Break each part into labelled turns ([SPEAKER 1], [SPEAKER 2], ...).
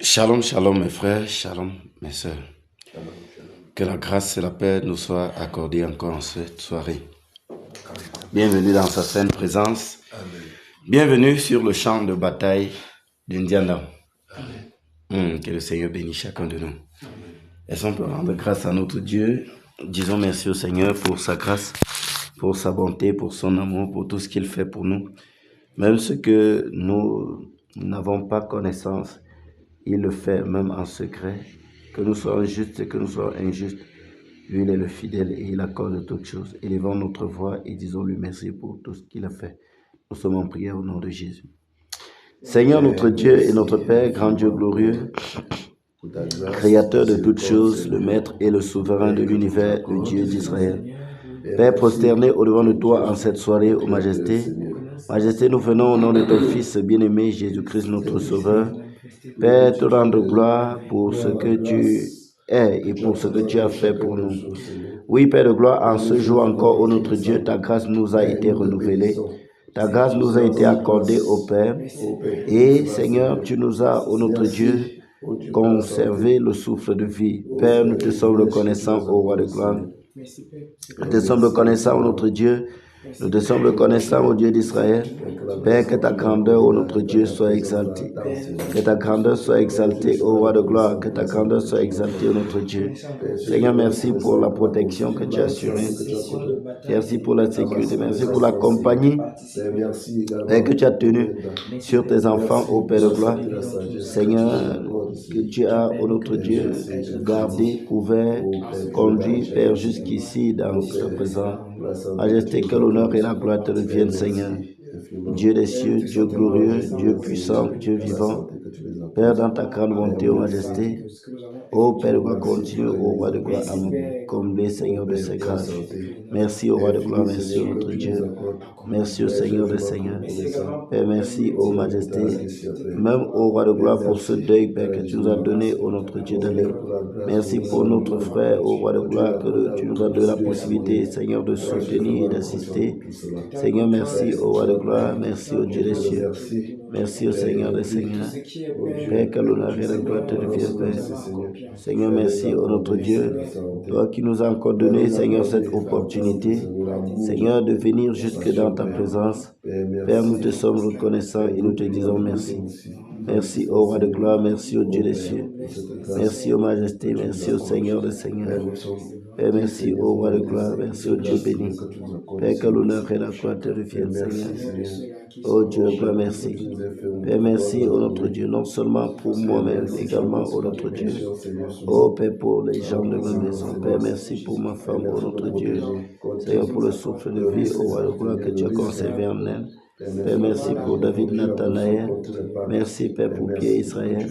[SPEAKER 1] Shalom, shalom mes frères, shalom mes sœurs. Que la grâce et la paix nous soient accordées encore en cette soirée. Bienvenue dans sa sainte présence. Bienvenue sur le champ de bataille d'Indiana. Que le Seigneur bénisse chacun de nous. Est-ce qu'on peut rendre grâce à notre Dieu? Disons merci au Seigneur pour sa grâce, pour sa bonté, pour son amour, pour tout ce qu'il fait pour nous. Même ce que nous n'avons pas connaissance, il le fait même en secret. Que nous soyons justes et que nous soyons injustes, lui il est le fidèle et il accorde toutes choses. Élevons notre voix et disons-lui merci pour tout ce qu'il a fait. Nous sommes en prière au nom de Jésus. Seigneur notre Dieu et notre Père, grand Dieu glorieux, Créateur de toutes choses, le Maître et le Souverain de l'univers, le Dieu d'Israël. Père prosterné au-devant de toi en cette soirée, ô Majesté. Majesté, nous venons au nom de ton Fils bien-aimé, Jésus-Christ notre Sauveur. Père, te rendre gloire pour ce que tu es et pour ce que tu as fait pour nous. Oui, Père de gloire, en ce jour encore, ô notre Dieu, ta grâce nous a été renouvelée. Ta grâce nous a été accordée, ô Père. Et Seigneur, tu nous as, ô notre Dieu, conservé le souffle de vie. Père, nous te sommes reconnaissants, ô roi de gloire. Nous te sommes reconnaissants, ô notre Dieu. Nous te sommes reconnaissants, ô Dieu d'Israël. Père, que ta grandeur, ô notre Dieu, soit exaltée. Que ta grandeur soit exaltée, ô roi de gloire. Que ta grandeur soit exaltée, ô notre Dieu. Seigneur, merci pour la protection que tu as assurée. Merci pour la sécurité. Merci pour la compagnie que tu as tenue sur tes enfants, ô Père de gloire. Seigneur, que tu as, ô notre Dieu, gardé, couvert, conduit, Père, jusqu'ici dans ta présence. Majesté, que l'honneur et la gloire te reviennent, Seigneur. Dieu des cieux, Dieu glorieux, Dieu puissant, Dieu vivant. Père, dans ta grande bonté, ô Majesté, ô Père de gloire, continue, ô Roi de gloire, à nous combler, Seigneur, de ses grâces. Merci, ô Roi de gloire, merci, ô notre Dieu. Merci au Seigneur des Seigneurs. Père, merci, ô Majesté, même au Roi de gloire, pour ce deuil, Père, que tu nous as donné, ô notre Dieu, d'aller. Merci pour notre frère, ô Roi de gloire, que tu nous as donné la possibilité, Seigneur, de soutenir et d'assister. Seigneur, merci, ô Roi de gloire, merci, ô Dieu des cieux. Merci au Seigneur des Seigneurs. Père, que l'honneur et la gloire te reviennent, Père. Seigneur, merci, ô notre Dieu, toi qui nous as encore donné, Seigneur, cette opportunité, Seigneur, de venir jusque dans ta présence. Père, nous te sommes reconnaissants et nous te disons merci. Merci, ô Roi de gloire, merci, ô Dieu des cieux. Merci, ô Majesté, merci au Seigneur des Seigneurs. Père, merci, ô Roi de gloire, merci, ô Dieu béni. Père, que l'honneur et la gloire te reviennent, Seigneur. Ô Dieu de gloire, merci. Père, merci, ô notre Dieu, non seulement pour moi-même, également, ô notre Dieu. Ô Père, pour les gens de ma maison. Père, merci pour ma femme, ô notre Dieu. Seigneur, pour le souffle de vie, ô Roi de gloire, que tu as conservé en elle. Père, merci pour David Nathanaël. Merci, Père, pour Pierre Israël.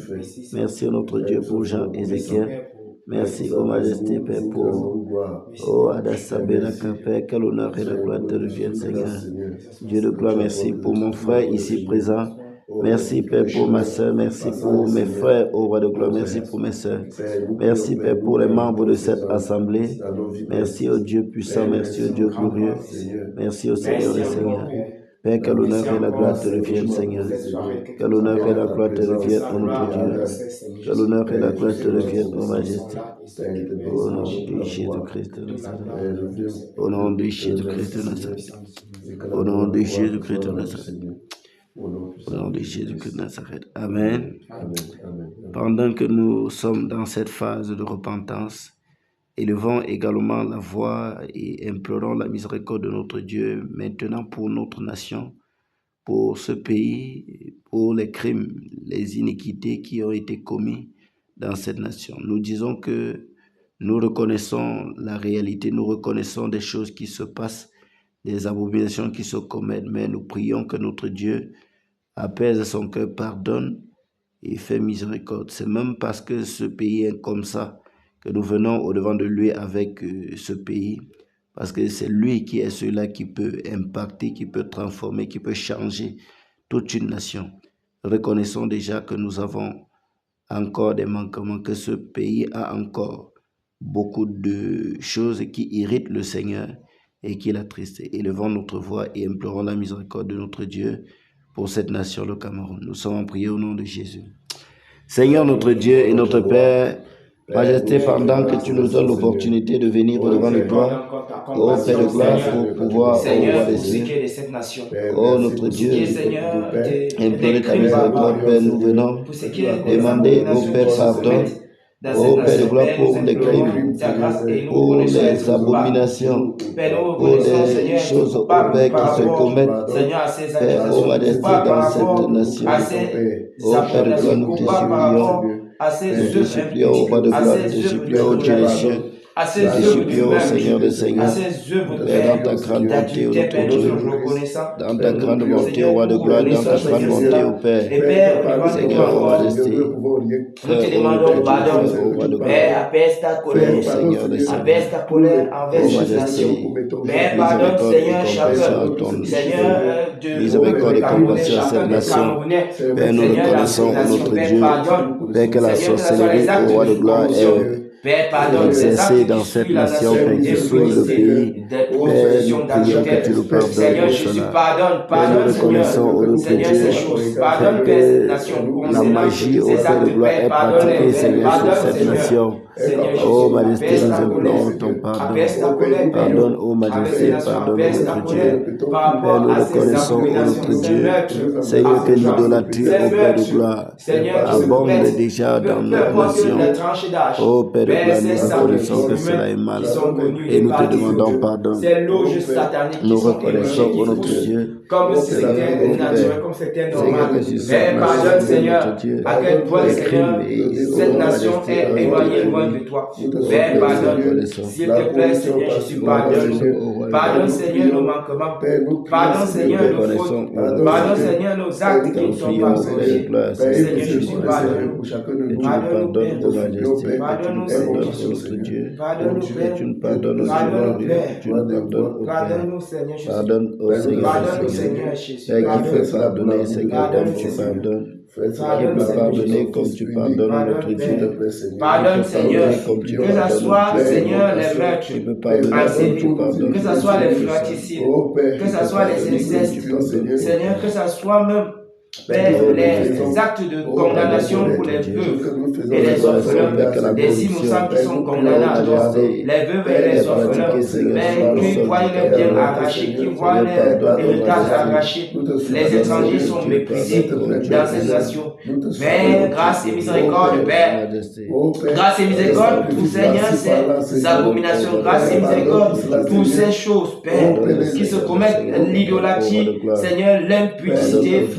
[SPEAKER 1] Merci, ô notre Dieu, pour Jean Ézéchiel. Merci, ô Majesté, Père, pour Adassa Benaka, Père, que l'honneur et la gloire te reviennent, Seigneur. Dieu de gloire, merci pour mon frère ici présent. Merci, Père, pour ma soeur. Merci pour mes frères, ô Roi de gloire. Merci pour mes soeurs. Merci, Père, pour les membres de cette assemblée. Merci, ô Dieu puissant. Merci, ô Dieu glorieux. Merci, ô Seigneur des Seigneurs. Père, que l'honneur et la gloire te reviennent, Seigneur. Que l'honneur et la gloire te reviennent, ô notre Dieu. Que l'honneur et la gloire te reviennent, ô Majesté. Au nom de Jésus-Christ de Nazareth. Au nom de Jésus-Christ de Nazareth. Au nom de Jésus-Christ de Nazareth. Au nom de Jésus-Christ de Nazareth. Amen. Pendant que nous sommes dans cette phase de repentance, élevons également la voix et implorons la miséricorde de notre Dieu maintenant pour notre nation, pour ce pays, pour les crimes, les iniquités qui ont été commis dans cette nation. Nous disons que nous reconnaissons la réalité, nous reconnaissons des choses qui se passent, des abominations qui se commettent, mais nous prions que notre Dieu apaise son cœur, pardonne et fait miséricorde. C'est même parce que ce pays est comme ça que nous venons au-devant de lui avec ce pays, parce que c'est lui qui est celui-là qui peut impacter, qui peut transformer, qui peut changer toute une nation. Reconnaissons déjà que nous avons encore des manquements, que ce pays a encore beaucoup de choses qui irritent le Seigneur et qui l'attristent. Élevons notre voix et implorons la miséricorde de notre Dieu pour cette nation, le Cameroun. Nous sommes en prière au nom de Jésus. Seigneur notre Dieu et notre Père, Majesté, pendant que tu nous donnes l'opportunité de venir au-devant de toi, ô Père de gloire, pour pouvoir, ô roi des cieux, ô notre Dieu, implorer ta miséricorde, Père, nous venons demander au Père pardon, ô Père de gloire, pour les crimes, pour les abominations, pour les choses, ô Père, qui se commettent, Père, ô Majesté, dans cette nation. Ô Père de gloire, nous te supplions, au roi de gloire, nous te supplions, ô Dieu des cieux, nous te supplions, au Seigneur des Seigneurs, Père, dans ta grande bonté, ô notre Dieu, dans ta grande bonté, au roi de gloire, dans ta grande bonté, au Père, Seigneur, ô Majesté,
[SPEAKER 2] nous te demandons pardon, Père, apaise ta colère, apaise ta colère envers cette nation. Père, pardonne, Seigneur, chacun, Seieur,
[SPEAKER 1] miséricorde et compassion à cette nation. Père, nous reconnaissons, notre Dieu, Père, que la sorcellerie, au roi de gloire, est exercée dans cette nation, Père, qui souille le pays. Père, nous prions que tu nous pardonnes pour cela. Père, nous reconnaissons, ô notre Dieu, Père, que la magie, au Père de gloire, est pratiquée, Seigneur, sur cette nation. Oh Majesté, nous implorons ton pardon. Pardonne, ô Majesté, pardonne, notre Dieu. Père, nous reconnaissons, ô notre Dieu, Seigneur, que l'idolâtrie, ô Père de gloire, abonde déjà dans notre nation. Ô Père de gloire, nous reconnaissons que cela est mal. Et nous te demandons pardon. Nous reconnaissons, ô notre Dieu,
[SPEAKER 2] comme c'était naturel, comme c'était normal. Mais pardonne, Seigneur, à quel point, Seigneur, cette nation est éloignée loin de toi. Père, pardonne, s'il te plaît, Seigneur Jésus, pardonne. Pardonne, Seigneur, nos manquements. Pardonne, Seigneur, nos fautes. Pardonne, Seigneur, nos actes qui ne sont pas corrigés. Seigneur Jésus, pardonne. Pardonne-nous, Père. Pardonne-nous, Seigneur Jésus. Pardonne-nous, Père. Pardonne-nous, Seigneur Jésus.
[SPEAKER 1] Pardonne-nous, Seigneur Jésus. Père, qui fait pardonner, Seigneur, comme tu pardonnes. Qui peut pardonner comme tu pardonnes, notre Dieu.
[SPEAKER 2] Pardonne, Seigneur, que ce soit, Seigneur, les meurtres enseignés, que ce soit les fratricides, que ce soit les incestes, Seigneur, que ce soit même Père, les actes de condamnation pour les veuves et les orphelins, des innocents qui sont condamnés à tort, les veuves et les orphelins, Père, qui voient leurs biens arrachés, qui voient leurs héritages arrachés, les étrangers sont méprisés dans cette nation. Père, grâce et miséricorde, Père, grâce et miséricorde pour Seigneur, ces abominations, grâce et miséricorde pour ces choses, Père, qui se commettent l'idolâtrie, Seigneur, l'impudicité,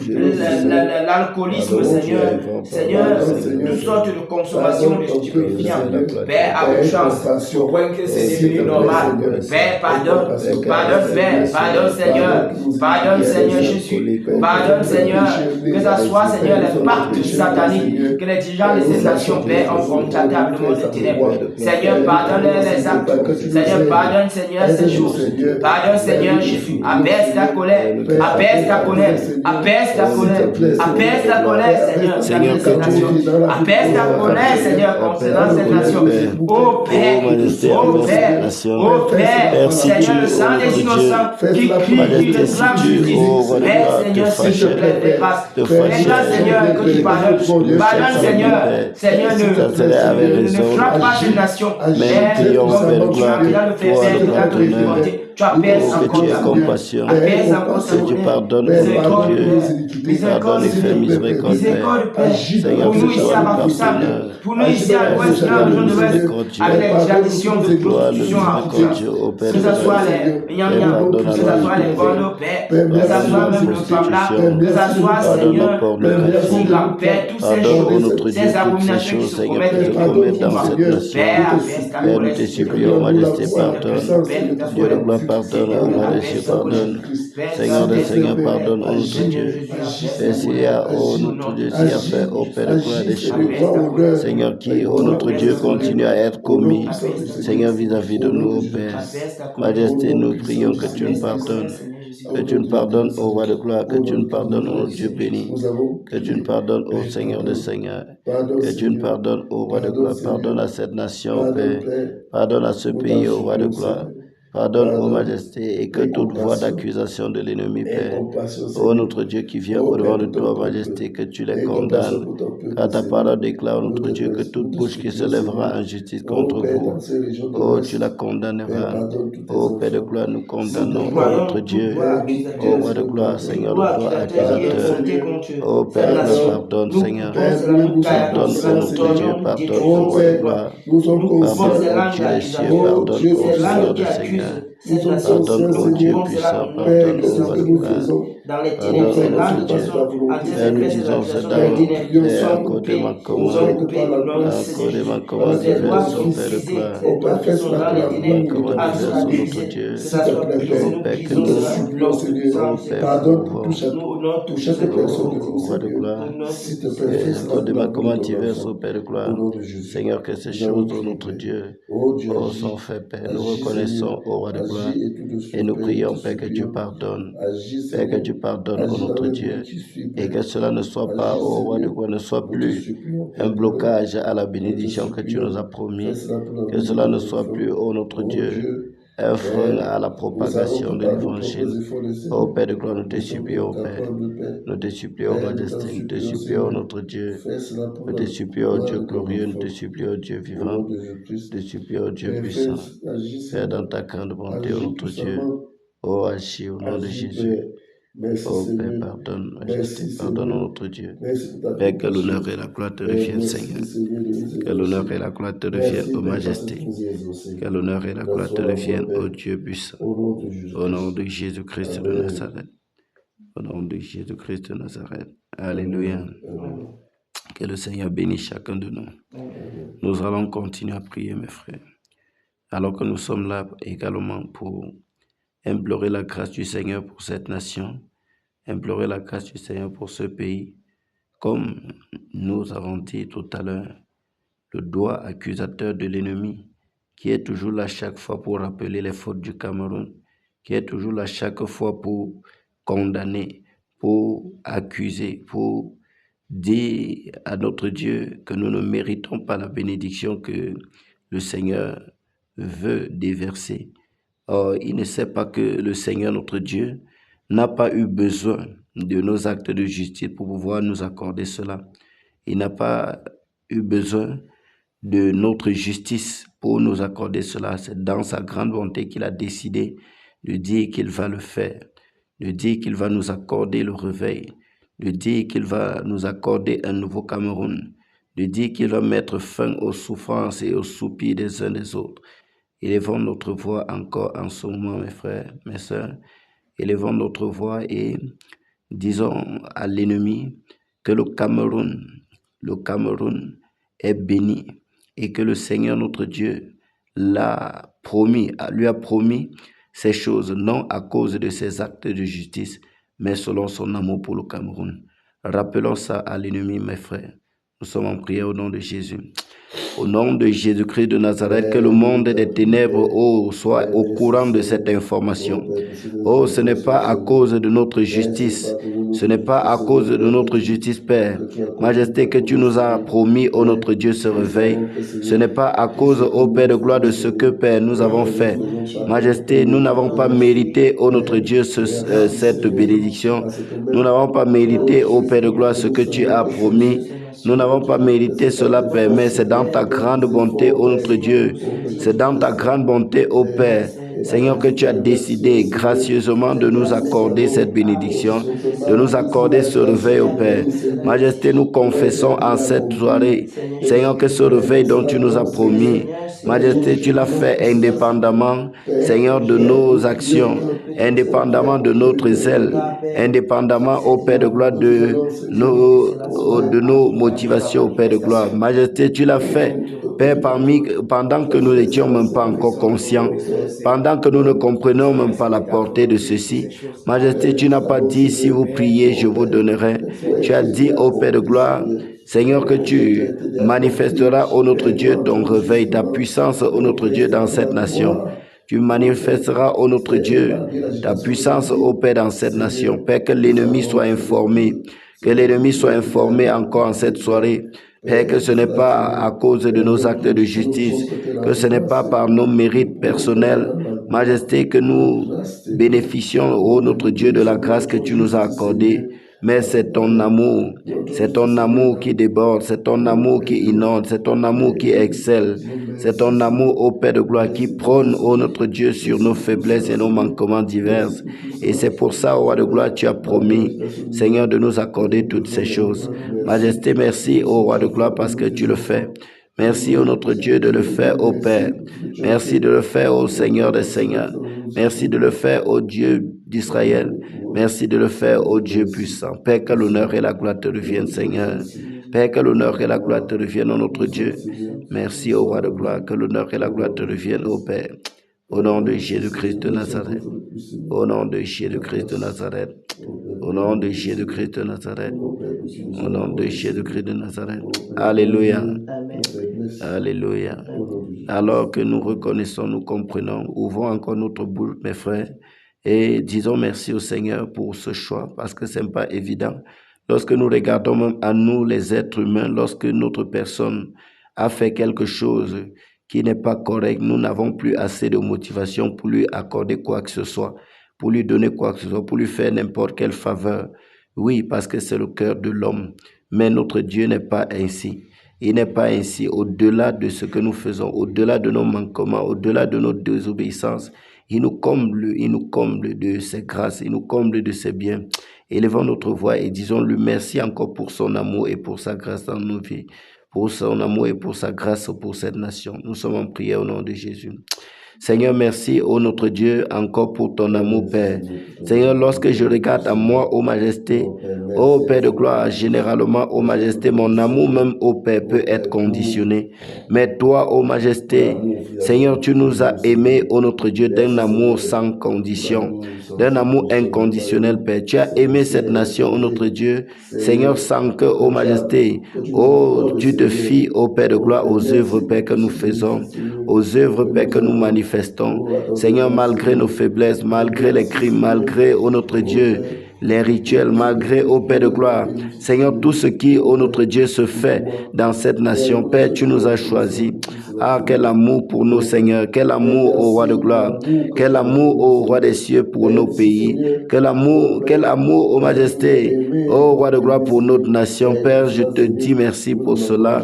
[SPEAKER 2] l'alcoolisme, Seigneur, toutes sortes de consommation de stupéfiants. Père, à votre chance, au point que c'est devenu normal. Père, pardonne, Père, pardonne, Seigneur Jésus, pardonne, Seigneur, que ce soit, Seigneur, les pactes sataniques que les dirigeants de ces nations, Père, ont constatablement de ténèbres. Seigneur, pardonne les actes. Seigneur, pardonne, Seigneur, ces choses. Pardonne, Seigneur Jésus, apaise ta colère, apaise ta colère, apaise ta colère. Apaise ta colère, Seigneur, cette nation. Apaise ta colère, Seigneur, concernant cette nation. Ô Père, Seigneur, le sang des innocents qui crie, qui réclame justice. Père, Seigneur, s'il te plaît, fais grâce. Fais grâce, Seigneur, que tu pardonnes. Pardonne, Seigneur, ne frappe pas cette nation. Père, comme tu as déjà le fait, Père, de ta volonté. Tu apaises encore ta compassion. Apaises encore ta
[SPEAKER 1] que tu pardonnes, pardonne et fais miséricorde, Père. Seigneur,
[SPEAKER 2] pour nous ici à Bafoussam, pour nous ici à l'ouest, dans la région de l'ouest, avec les traditions de prostitution à Bafoussam, que ce soit les Nyam-Nyam, que ce soit les Bondo, Père, que ce soit même le Famla, que ce soit, Seigneur, le Funga, Père, toutes ces choses, ces abominations qui se commettent dans cette nation.
[SPEAKER 1] Père, nous te supplions, Majesté, pardonne. Dieu de gloire, pardonne, Majesté, pardonne. Seigneur de Seigneur, pardonne, ô notre Dieu. Père, s'il y a, ô notre Dieu, s'il y a fait, ô Père de gloire, des choses, Seigneur, qui, ô notre Dieu, continue à être commis, Seigneur, vis-à-vis de nous, ô Père. Majesté, nous prions que tu nous pardonnes. Que tu nous pardonnes, ô roi de gloire, que tu nous pardonnes, ô Dieu béni, que tu nous pardonnes, ô Seigneur de Seigneur, que tu nous pardonnes, ô roi de gloire, pardonne à cette nation, Père, pardonne à ce pays, ô roi de gloire, Pardonne, ô Majesté, et que toute voix d'accusation de l'ennemi, Père, ô notre Dieu qui vient au-devant de toi, Majesté, que tu les condamnes. Car ta parole déclare, notre Dieu, que toute bouche qui se lèvera en justice contre vous, oh, tu la condamneras. Ô Père de gloire, nous condamnons, ô notre Dieu, ô Roi de gloire, Seigneur, le droit accusateur. Ô Père de gloire, pardonne, Seigneur. Pardonne, ô notre Dieu, pardonne, ô Roi de gloire. Pardonne, ô Dieu des cieux, pardonne, ô Seigneur de Seigneur. Pardonne, ô Dieu puissant, pardonne, ô Roi de gloire.
[SPEAKER 2] Dans les ténèbres, c'est là que nous sommes en train de faire la ténèbres. Accordez-moi comment diverses au Père de gloire. Comment diverses au notre Dieu. Ô Père que nous, ô Père Roi de gloire. Accordez-moi comment diverses au Père de gloire. Seigneur, que ces choses, ô notre Dieu, sont faites, Père. Nous reconnaissons, ô Roi de gloire, et nous prions, Père, que tu pardonnes. Père, que tu pardonnes, ô notre Dieu, et que cela ne soit pas, ô Roi de gloire, ne soit plus un blocage à la bénédiction que tu nous as promis, que cela ne soit plus, ô notre Dieu, un frein à la propagation de l'évangile. Ô Père de gloire, nous te supplions, Père, nous te supplions, Majesté, nous te supplions, notre Dieu, nous te supplions, Dieu glorieux, nous te supplions, Dieu vivant, nous te supplions, Dieu puissant, Père, dans ta grande bonté, ô notre Dieu, ô agis au nom de Jésus. Oh Père, pardonne, Majesté, pardonne notre Dieu. Père, que l'honneur et la gloire te reviennent, Seigneur. Que l'honneur et la gloire te reviennent, ô Majesté. Que l'honneur et la gloire te reviennent, ô Dieu puissant. Au nom de Jésus-Christ de Nazareth. Au nom de Jésus-Christ de Nazareth. Alléluia. Que le Seigneur bénisse chacun de nous. Nous allons continuer à prier, mes frères. Alors que nous sommes là également pour implorer la grâce du Seigneur pour cette nation, implorer la grâce du Seigneur pour ce pays. Comme nous avons dit tout à l'heure, le doigt accusateur de l'ennemi, qui est toujours là chaque fois pour rappeler les fautes du Cameroun, qui est toujours là chaque fois pour condamner, pour accuser, pour dire à notre Dieu que nous ne méritons pas la bénédiction que le Seigneur veut déverser. Or, il ne sait pas que le Seigneur, notre Dieu, n'a pas eu besoin de nos actes de justice pour pouvoir nous accorder cela. Il n'a pas eu besoin de notre justice pour nous accorder cela. C'est dans sa grande bonté qu'il a décidé de dire qu'il va le faire, de dire qu'il va nous accorder le réveil, de dire qu'il va nous accorder un nouveau Cameroun, de dire qu'il va mettre fin aux souffrances et aux soupirs des uns des autres. Élevons notre voix encore en ce moment, mes frères, mes sœurs. Élevons notre voix et disons à l'ennemi que le Cameroun est béni et que le Seigneur notre Dieu lui a promis ces choses, non à cause de ses actes de justice, mais selon son amour pour le Cameroun. Rappelons ça à l'ennemi, mes frères. Nous sommes en prière au nom de Jésus. Au nom de Jésus-Christ de Nazareth, que le monde des ténèbres soit au courant de cette information. Oh, ce n'est pas à cause de notre justice. Ce n'est pas à cause de notre justice, Père. Majesté, que tu nous as promis, ô notre Dieu, se réveille. Ce n'est pas à cause, ô Père de gloire, de ce que, Père, nous avons fait. Majesté, nous n'avons pas mérité, ô notre Dieu, cette bénédiction. Nous n'avons pas mérité, ô Père de gloire, ce que tu as promis. Nous n'avons pas mérité cela, Père, mais c'est dans ta grande bonté, ô notre Dieu. C'est dans ta grande bonté, ô Père. Seigneur, que tu as décidé gracieusement de nous accorder cette bénédiction, de nous accorder ce réveil, ô Père. Majesté, nous confessons en cette soirée, Seigneur, que ce réveil dont tu nous as promis, Majesté, tu l'as fait indépendamment, Seigneur, de nos actions, indépendamment de notre zèle, indépendamment, ô Père de gloire, de nos motivations, ô Père de gloire. Majesté, tu l'as fait, Père, pendant que nous n'étions même pas encore conscients, pendant que nous ne comprenions même pas la portée de ceci. Majesté, tu n'as pas dit, si vous priez, je vous donnerai. Tu as dit, ô Père de gloire, Seigneur, que tu manifesteras, ô notre Dieu, ton réveil, ta puissance, ô notre Dieu, dans cette nation. Tu manifesteras, ô notre Dieu, ta puissance, ô Père, dans cette nation. Père, que l'ennemi soit informé, que l'ennemi soit informé encore en cette soirée. Père, que ce n'est pas à cause de nos actes de justice, que ce n'est pas par nos mérites personnels,
[SPEAKER 1] Majesté, que nous bénéficions, ô notre Dieu, de la grâce que tu nous as accordée. Mais c'est ton amour qui déborde, c'est ton amour qui inonde, c'est ton amour qui excelle, c'est ton amour, ô Père de gloire, qui prône, ô notre Dieu, sur nos faiblesses et nos manquements divers. Et c'est pour ça, ô Roi de gloire, tu as promis, Seigneur, de nous accorder toutes ces choses. Majesté, merci, ô Roi de gloire, parce que tu le fais. Merci, ô notre Dieu, de le faire, ô Père. Merci de le faire, ô Seigneur des Seigneurs. Merci de le faire, ô Dieu d'Israël. Merci de le faire, ô Dieu puissant. Père, que l'honneur et la gloire te reviennent, Seigneur. Père, que l'honneur et la gloire te reviennent, ô notre Dieu. Merci, ô Roi de gloire. Que l'honneur et la gloire te reviennent, ô Père. Au nom de Jésus-Christ de Nazareth. Au nom de Jésus-Christ de Nazareth. Au nom de Jésus-Christ de Nazareth. Au nom de Jésus-Christ de Nazareth. Alléluia. Alléluia. Alors que nous reconnaissons, nous comprenons, ouvrons encore notre bouche, mes frères, et disons merci au Seigneur pour ce choix, parce que ce n'est pas évident. Lorsque nous regardons même à nous, les êtres humains, lorsque notre personne a fait quelque chose qui n'est pas correct, nous n'avons plus assez de motivation pour lui accorder quoi que ce soit, pour lui donner quoi que ce soit, pour lui faire n'importe quelle faveur. Oui, parce que c'est le cœur de l'homme. Mais notre Dieu n'est pas ainsi. Il n'est pas ainsi. Au-delà de ce que nous faisons, au-delà de nos manquements, au-delà de nos désobéissances, il nous comble de ses grâces, il nous comble de ses biens. Élevons notre voix et disons-lui merci encore pour son amour et pour sa grâce dans nos vies, pour son amour et pour sa grâce pour cette nation. Nous sommes en prière au nom de Jésus. Seigneur, merci, ô notre Dieu, encore pour ton amour, Père. Seigneur, lorsque je regarde à moi, ô Majesté, ô Père de gloire, généralement, ô Majesté, mon amour même, ô Père, peut être conditionné. Mais toi, ô Majesté, Seigneur, tu nous as aimés, ô notre Dieu, d'un amour sans condition, d'un amour inconditionnel, Père. Tu as aimé cette nation, ô notre Dieu, Seigneur, sans que, ô Majesté, ô tu te fies, ô Père de gloire, aux œuvres, Père, que nous faisons, aux œuvres, Père, que nous manifestons. Seigneur, malgré nos faiblesses, malgré les crimes, malgré, ô notre Dieu, les rituels, malgré, ô Père de gloire, Seigneur, tout ce qui, ô notre Dieu, se fait dans cette nation, Père, tu nous as choisis. Ah, quel amour pour nous, Seigneur, quel amour au Roi de gloire, quel amour au Roi des cieux pour nos pays, quel amour, ô Majesté, ô Roi de gloire pour notre nation, Père, je te dis merci pour cela.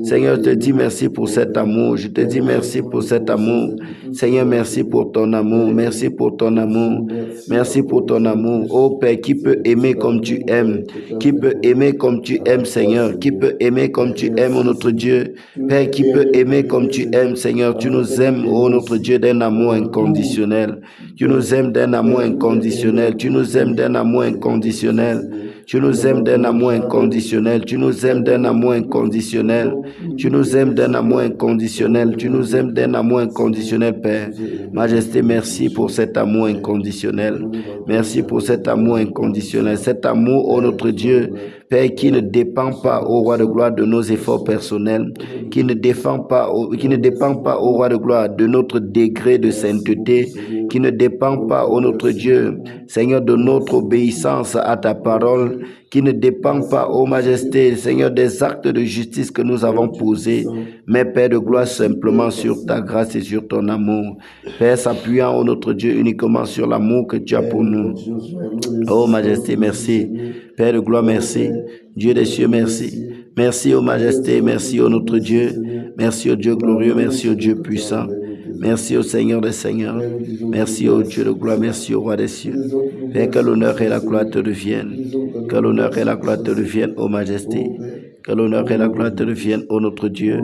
[SPEAKER 1] Seigneur, je te dis merci pour cet amour, je te dis merci pour cet amour. Seigneur, merci pour ton amour, merci pour ton amour, merci pour ton amour. Oh Père, qui peut aimer comme tu aimes, qui peut aimer comme tu aimes, Seigneur, qui peut aimer comme tu aimes, oh notre Dieu. Père, qui peut aimer comme tu aimes, Seigneur, tu nous aimes, oh notre Dieu, d'un amour inconditionnel. Tu nous aimes d'un amour inconditionnel, tu nous aimes d'un amour inconditionnel. Tu nous aimes d'un amour inconditionnel, tu nous aimes d'un amour inconditionnel, tu nous aimes d'un amour inconditionnel, tu nous aimes d'un amour inconditionnel, Père. Majesté, merci pour cet amour inconditionnel. Merci pour cet amour inconditionnel, cet amour, ô notre Dieu, Père, qui ne dépend pas, ô Roi de gloire, de nos efforts personnels, qui ne dépend pas, ô Roi de gloire, de notre degré de sainteté, qui ne dépend pas, ô notre Dieu, Seigneur, de notre obéissance à ta parole, qui ne dépend pas, ô Majesté, Seigneur, des actes de justice que nous avons posés, mais Père de gloire, simplement sur ta grâce et sur ton amour. Père, s'appuyant, ô notre Dieu, uniquement sur l'amour que tu as pour nous. Ô Majesté, merci. Père de gloire, merci. Dieu des cieux, merci. Merci, ô Majesté, merci, ô notre Dieu. Merci, ô Dieu glorieux, merci, ô Dieu puissant. Merci au Seigneur des Seigneurs. Merci au Dieu de gloire. Merci au Roi des cieux. Père, que l'honneur et la gloire te reviennent. Que l'honneur et la gloire te reviennent, ô Majesté. Que l'honneur et la gloire te reviennent, ô notre Dieu.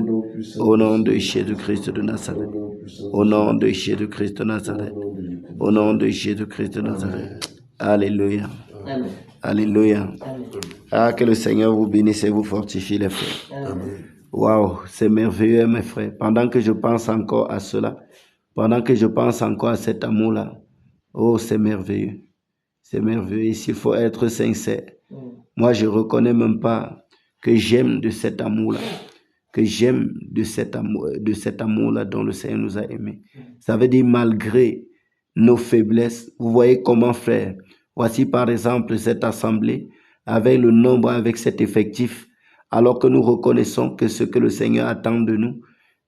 [SPEAKER 1] Au nom de Jésus-Christ de Nazareth. Au nom de Jésus-Christ de Nazareth. Au nom de Jésus-Christ de Nazareth. Alléluia. Alléluia. Ah, que le Seigneur vous bénisse et vous fortifie, les frères. Waouh, c'est merveilleux, mes frères. Pendant que je pense encore à cela, pendant que je pense encore à cet amour-là, oh, c'est merveilleux. C'est merveilleux. S'il faut être sincère, moi, je ne reconnais même pas que j'aime de cet amour-là, que j'aime de cet amour-là dont le Seigneur nous a aimés. Ça veut dire malgré nos faiblesses, vous voyez comment faire. Voici par exemple cette assemblée, avec le nombre, avec cet effectif, alors que nous reconnaissons que ce que le Seigneur attend de nous,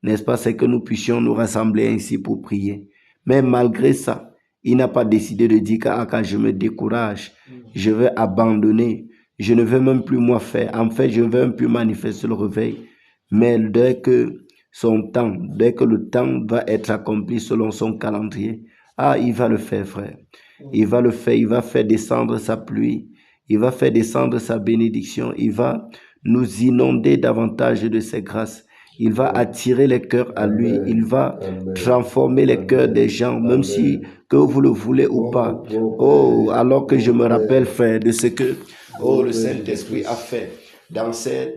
[SPEAKER 1] n'est-ce pas, c'est que nous puissions nous rassembler ainsi pour prier. Mais malgré ça, il n'a pas décidé de dire que je me décourage, je vais abandonner, je ne veux même plus moi faire. En fait, je ne veux même plus manifester le réveil. Mais dès que le temps va être accompli selon son calendrier, il va le faire, frère. Il va le faire, il va faire descendre sa pluie, il va faire descendre sa bénédiction, il va nous inonder davantage de ses grâces. Il va attirer les cœurs à lui, il va transformer les cœurs des gens, même si que vous le voulez ou pas. Oh, alors que je me rappelle, frère, de ce que le Saint-Esprit a fait dans ces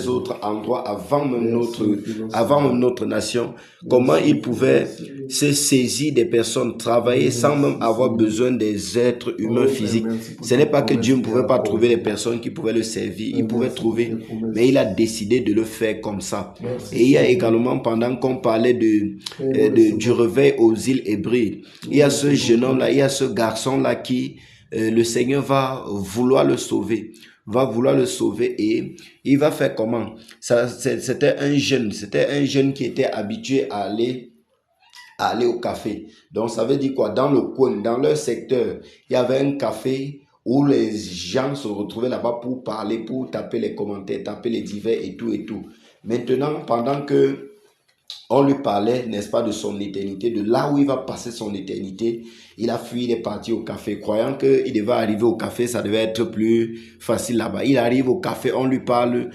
[SPEAKER 1] autres endroits avant même notre nation, comment il pouvait se saisir des personnes, travailler sans même avoir besoin des êtres humains physiques. Ce n'est pas que Dieu ne pouvait pas trouver les personnes qui pouvaient le servir, il pouvait trouver, mais il a décidé de le faire comme ça. Et il y a également, pendant qu'on parlait du réveil aux îles Hébrides, il y a ce jeune homme-là, il y a ce garçon-là qui, le Seigneur va vouloir le sauver. Et il va faire comment? C'était un jeune qui était habitué à aller au café. Donc ça veut dire quoi? Dans le coin, dans leur secteur, il y avait un café où les gens se retrouvaient là-bas pour parler, pour taper les commentaires, taper les divers et tout. Maintenant, pendant que on lui parlait, n'est-ce pas, de son éternité, de là où il va passer son éternité, il a fui, il est parti au café, croyant qu'il devait arriver au café, ça devait être plus facile là-bas. Il arrive au café, on lui parle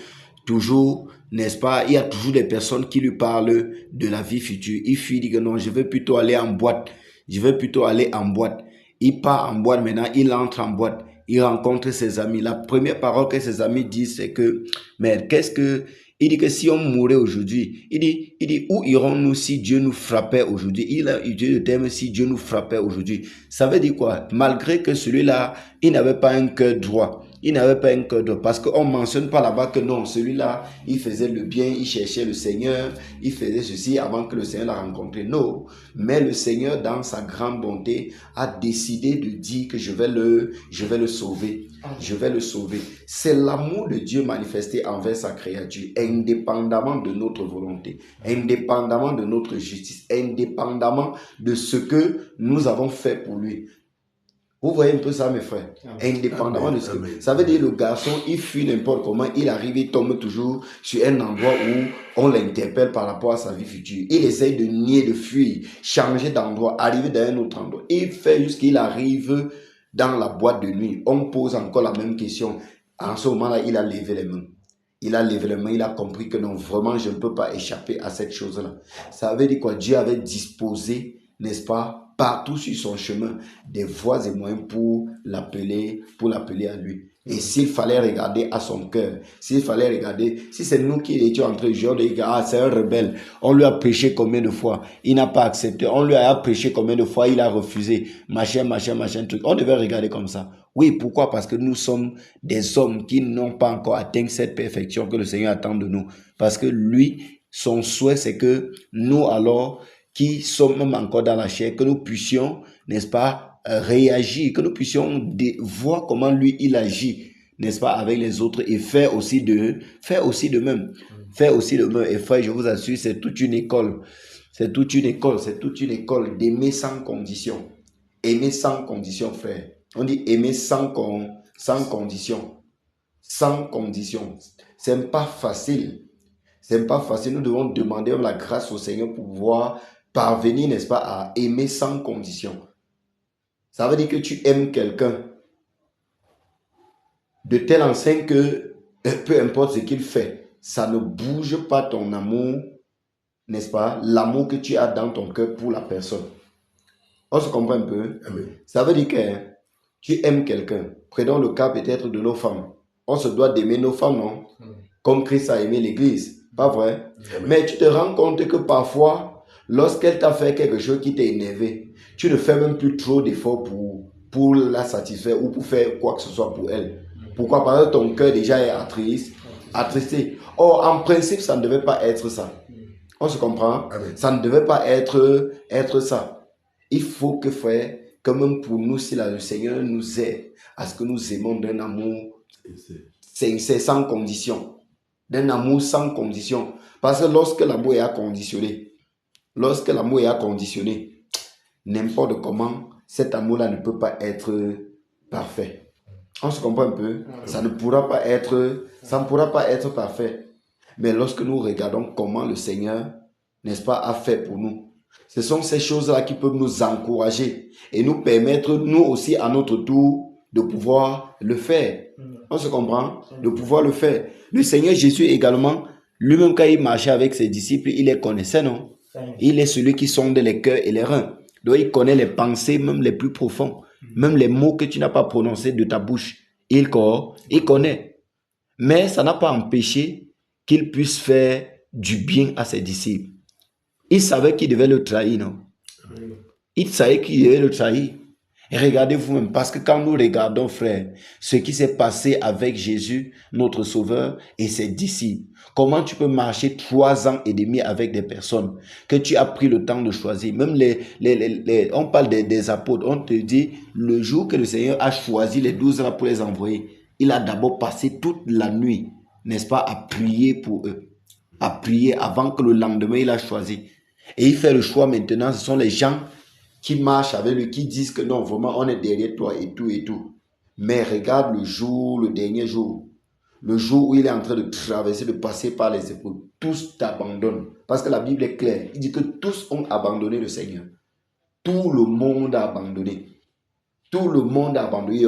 [SPEAKER 1] toujours, n'est-ce pas, il y a toujours des personnes qui lui parlent de la vie future. Il fuit, il dit que non, je veux plutôt aller en boîte. Il part en boîte maintenant, il entre en boîte, il rencontre ses amis. La première parole que ses amis disent, c'est que, mais il dit que si on mourait aujourd'hui, il dit, où irons-nous si Dieu nous frappait aujourd'hui? Il a utilisé le terme si Dieu nous frappait aujourd'hui. Ça veut dire quoi? Malgré que celui-là, il n'avait pas un cœur droit. Parce qu'on ne mentionne pas là-bas que non, celui-là, il faisait le bien, il cherchait le Seigneur, il faisait ceci avant que le Seigneur l'a rencontré. Non, mais le Seigneur, dans sa grande bonté, a décidé de dire que je vais le sauver. Je vais le sauver. C'est l'amour de Dieu manifesté envers sa créature, indépendamment de notre volonté, indépendamment de notre justice, indépendamment de ce que nous avons fait pour lui. Vous voyez un peu ça, mes frères? Indépendamment de ce que... Ça veut dire le garçon, il fuit n'importe comment, il arrive, il tombe toujours sur un endroit où on l'interpelle par rapport à sa vie future. Il essaye de nier, de fuir, changer d'endroit, arriver dans un autre endroit. Il fait jusqu'il arrive dans la boîte de nuit. On pose encore la même question. En ce moment-là, il a levé les mains. Il a compris que non, vraiment, je ne peux pas échapper à cette chose-là. Ça veut dire quoi? Dieu avait disposé, n'est-ce pas, partout sur son chemin, des voies et moyens pour l'appeler à lui. Et s'il fallait regarder à son cœur, si c'est nous qui étions en train de dire, c'est un rebelle, on lui a prêché combien de fois, il n'a pas accepté, on lui a prêché combien de fois, il a refusé, machin, truc. On devait regarder comme ça. Oui, pourquoi? Parce que nous sommes des hommes qui n'ont pas encore atteint cette perfection que le Seigneur attend de nous. Parce que lui, son souhait, c'est que nous, alors, qui sommes même encore dans la chair, que nous puissions, n'est-ce pas, réagir, que nous puissions voir comment lui, il agit, n'est-ce pas, avec les autres et faire aussi de même. Et frère, je vous assure, c'est toute une école. D'aimer sans condition. Aimer sans condition, frère. On dit aimer sans condition. Sans condition. C'est pas facile. Nous devons demander la grâce au Seigneur pour pouvoir parvenir, n'est-ce pas, à aimer sans condition. Ça veut dire que tu aimes quelqu'un de telle enseigne que peu importe ce qu'il fait, ça ne bouge pas ton amour, n'est-ce pas, l'amour que tu as dans ton cœur pour la personne. On se comprend un peu? Amen. Ça veut dire que tu aimes quelqu'un. Prenons le cas peut-être de nos femmes. On se doit d'aimer nos femmes, non? Comme Christ a aimé l'Église. Pas vrai? Amen. Mais tu te rends compte que parfois, lorsqu'elle t'a fait quelque chose qui t'a énervé, tu ne fais même plus trop d'efforts pour la satisfaire ou pour faire quoi que ce soit pour elle. Pourquoi? Parce que ton cœur déjà est attristé. Or, en principe, ça ne devait pas être ça. On se comprend? Amen. Ça ne devait pas être ça. Il faut que, frère, quand même pour nous, si le Seigneur nous aide à ce que nous aimons d'un amour sincère, sans condition. D'un amour sans condition. Parce que lorsque l'amour est conditionné, lorsque l'amour est conditionné, n'importe comment, cet amour-là ne peut pas être parfait. On se comprend un peu? Ça ne pourra pas être parfait. Mais lorsque nous regardons comment le Seigneur, n'est-ce pas, a fait pour nous, ce sont ces choses-là qui peuvent nous encourager et nous permettre, nous aussi, à notre tour, de pouvoir le faire. On se comprend? De pouvoir le faire. Le Seigneur Jésus également, lui-même quand il marchait avec ses disciples, il les connaissait, non? Il est celui qui sonde les cœurs et les reins. Donc il connaît les pensées, même les plus profonds. Même les mots que tu n'as pas prononcés de ta bouche. Il connaît. Mais ça n'a pas empêché qu'il puisse faire du bien à ses disciples. Il savait qu'il devait le trahir, non? Il savait qu'il devait le trahir. Et regardez vous-même, parce que quand nous regardons, frère, ce qui s'est passé avec Jésus, notre Sauveur, et ses disciples, comment tu peux marcher 3 ans et demi avec des personnes que tu as pris le temps de choisir. Même on parle des apôtres, on te dit, le jour que le Seigneur a choisi les 12 là pour les envoyer, il a d'abord passé toute la nuit, n'est-ce pas, à prier pour eux, à prier avant que le lendemain il a choisi. Et il fait le choix maintenant, ce sont les gens qui marchent avec lui, qui disent que non, vraiment, on est derrière toi et tout et tout. Mais regarde le dernier jour, le jour où il est en train de traverser, de passer par les épreuves, tous t'abandonnent. Parce que la Bible est claire, il dit que tous ont abandonné le Seigneur. Tout le monde a abandonné. Tout le monde a abandonné.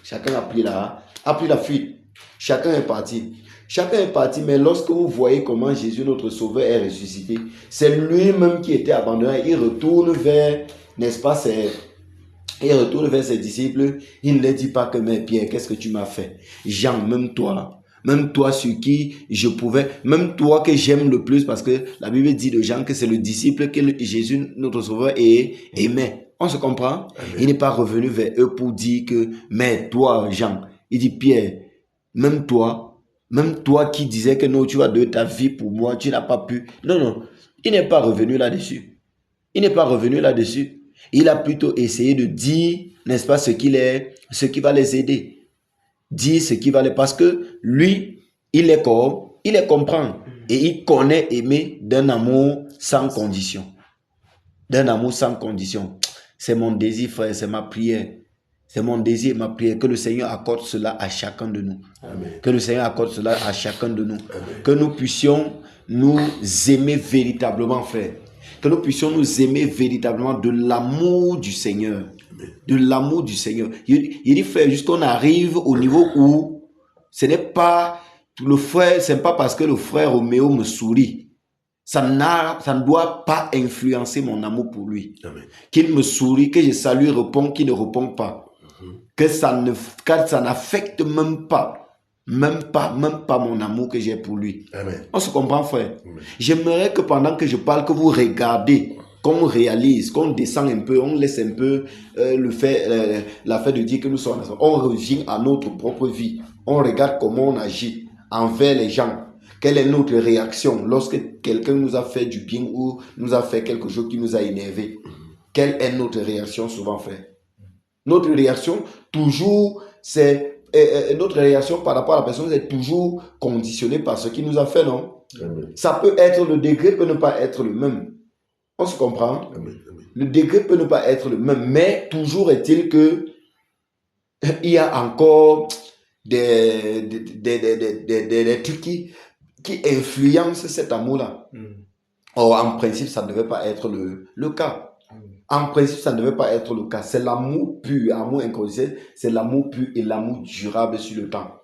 [SPEAKER 1] Chacun a pris la fuite. Chacun est parti. Chacun est parti, mais lorsque vous voyez comment Jésus, notre Sauveur, est ressuscité, c'est lui-même qui était abandonné. Il retourne vers, n'est-ce pas, il retourne vers ses disciples. Il ne leur dit pas que, mais Pierre, qu'est-ce que tu m'as fait? Jean, même toi sur qui je pouvais, même toi que j'aime le plus, parce que la Bible dit de Jean que c'est le disciple que Jésus, notre Sauveur, aimait. On se comprend? Amen. Il n'est pas revenu vers eux pour dire que, mais toi, Jean, il dit, Pierre, même toi qui disais que non, tu vas donner ta vie pour moi, tu n'as pas pu. Non, il n'est pas revenu là-dessus. Il a plutôt essayé de dire, n'est-ce pas, ce qui va les aider. Dire ce qui va les... Parce que lui, il les comprend. Et il connaît aimer d'un amour sans condition. C'est mon désir, frère, c'est ma prière. C'est mon désir et ma prière que le Seigneur accorde cela à chacun de nous. Amen. Que le Seigneur accorde cela à chacun de nous. Amen. Que nous puissions nous aimer véritablement, frère. Que nous puissions nous aimer véritablement de l'amour du Seigneur. Amen. De l'amour du Seigneur. Il dit, frère, jusqu'on arrive au niveau où ce n'est pas le frère, c'est pas parce que le frère Roméo me sourit. Ça ne doit pas influencer mon amour pour lui. Amen. Qu'il me sourit, que je salue, répond, qu'il ne répond pas. Que ça n'affecte même pas mon amour que j'ai pour lui. Amen. On se comprend, frère? Amen. J'aimerais que pendant que je parle, que vous regardez, qu'on réalise, qu'on descend un peu, on laisse un peu la fait de dire que nous sommes ensemble. On revient à notre propre vie. On regarde comment on agit envers les gens. Quelle est notre réaction lorsque quelqu'un nous a fait du bien ou nous a fait quelque chose qui nous a énervé? Quelle est notre réaction souvent, frère? Notre réaction, toujours, notre réaction par rapport à la personne est toujours conditionnée par ce qu'il nous a fait, non? Amen. Ça peut être, le degré peut ne pas être le même. On se comprend? Amen. Le degré peut ne pas être le même, mais toujours est-il que il y a encore des trucs qui influencent cet amour-là. Or, en principe, ça ne devait pas être le cas. En principe, ça ne devait pas être le cas. C'est l'amour pur, l'amour inconditionnel, c'est l'amour pur et l'amour durable sur le temps.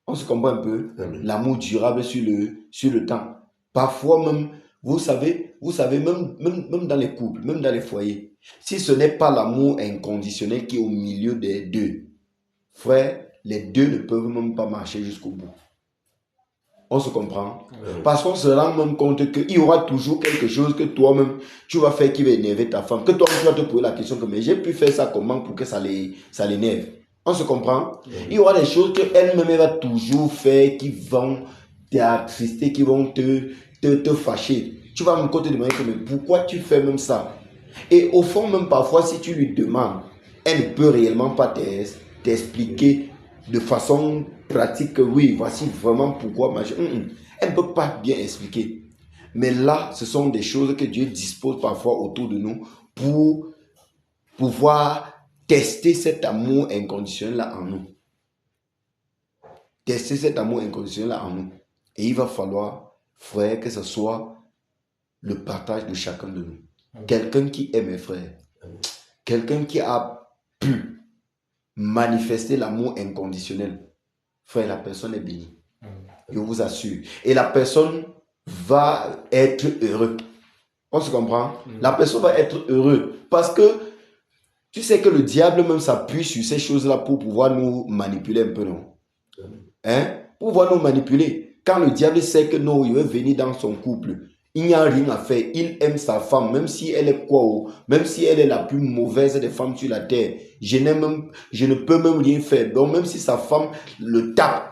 [SPEAKER 1] On se comprend un peu? Amen. L'amour durable sur le temps. Parfois même, vous savez même dans les couples, même dans les foyers, si ce n'est pas l'amour inconditionnel qui est au milieu des deux, frère, les deux ne peuvent même pas marcher jusqu'au bout. On se comprend? Parce qu'on se rend même compte qu'il y aura toujours quelque chose que toi-même, tu vas faire qui va énerver ta femme. Que toi-même, tu vas te poser la question que, mais j'ai pu faire ça comment pour que ça l'énerve? On se comprend? Il y aura des choses qu'elle-même va toujours faire qui vont t'attrister, qui vont te fâcher. Tu vas même te demander, mais pourquoi tu fais même ça? Et au fond, même parfois, si tu lui demandes, elle ne peut réellement pas t'expliquer de façon pratique que oui, voici vraiment pourquoi. Elle ne peut pas bien expliquer. Mais là, ce sont des choses que Dieu dispose parfois autour de nous pour pouvoir tester cet amour inconditionnel-là en nous. Tester cet amour inconditionnel-là en nous. Et il va falloir, frère, que ce soit le partage de chacun de nous. Quelqu'un qui aime mes frères. Quelqu'un qui a pu manifester l'amour inconditionnel. Frère, la personne est bénie. Je vous assure. Et la personne va être heureuse. On se comprend? La personne va être heureuse. Parce que tu sais que le diable même s'appuie sur ces choses-là pour pouvoir nous manipuler un peu, non? Hein? Pour pouvoir nous manipuler. Quand le diable sait que non, il veut venir dans son couple, il n'y a rien à faire. Il aime sa femme, même si elle est quoi, même si elle est la plus mauvaise des femmes sur la terre. Je ne peux même rien faire. Donc même si sa femme le tape,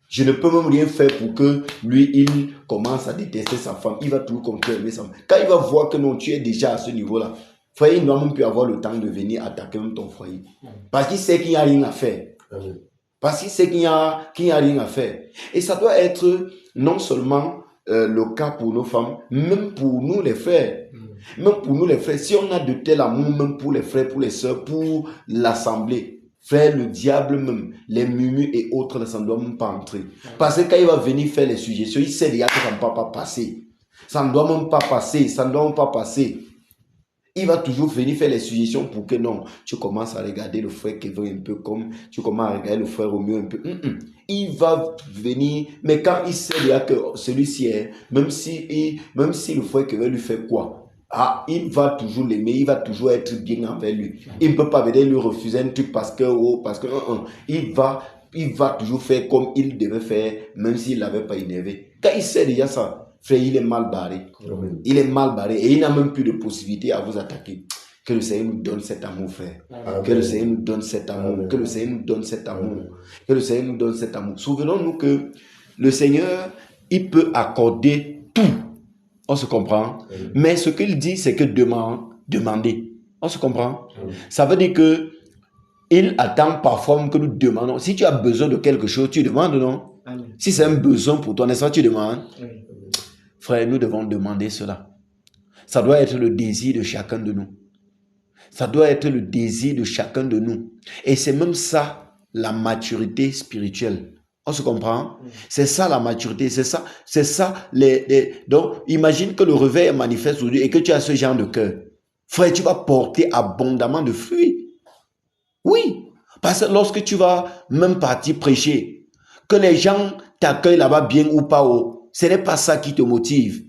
[SPEAKER 1] je ne peux même rien faire pour que lui, il commence à détester sa femme. Il va toujours continuer à aimer sa femme. Quand il va voir que non, tu es déjà à ce niveau-là, frère, il ne doit même plus avoir le temps de venir attaquer même ton foyer. Parce qu'il sait qu'il n'y a rien à faire. Parce qu'il sait qu'il n'y a rien à faire. Et ça doit être non seulement le cas pour nos femmes, même pour nous les frères. Même pour nous les frères. Si on a de tel amour, même pour les frères, pour les sœurs, pour l'assemblée, frère, le diable même, les murmures et autres, ça ne doit même pas entrer. Parce que quand il va venir faire les suggestions, il sait déjà que ça ne va pas passer. Ça ne doit même pas passer. Ça ne doit même pas passer. Il va toujours venir faire les suggestions pour que non, tu commences à regarder le frère Kevin un peu comme, tu commences à regarder le frère Roméo un peu. Il va venir, mais quand il sait déjà que celui-ci est, même si le frère Kevin lui fait quoi, il va toujours l'aimer, il va toujours être bien envers lui. Il ne peut pas venir lui refuser un truc parce que il va toujours faire comme il devait faire, même s'il ne l'avait pas énervé. Quand il sait déjà ça, frère, il est mal barré. Il est mal barré et il n'a même plus de possibilité à vous attaquer. Que le Seigneur nous donne cet amour, frère. Que le Seigneur nous donne cet amour. Que le Seigneur nous donne cet amour. Que le Seigneur nous donne cet amour. Souvenons-nous que le Seigneur, il peut accorder tout. On se comprend. Mais ce qu'il dit, c'est que demandez. On se comprend. Ça veut dire que il attend parfois que nous demandons. Si tu as besoin de quelque chose, tu demandes, non? Si c'est un besoin pour toi, n'est-ce pas, tu demandes? Frère, nous devons demander cela. Ça doit être le désir de chacun de nous. Ça doit être le désir de chacun de nous. Et c'est même ça, la maturité spirituelle. On se comprend? C'est ça la maturité. C'est ça. Donc, imagine que le réveil est manifeste aujourd'hui et que tu as ce genre de cœur. Frère, tu vas porter abondamment de fruits. Oui. Parce que lorsque tu vas même partir prêcher, que les gens t'accueillent là-bas bien ou pas, ce n'est pas ça qui te motive.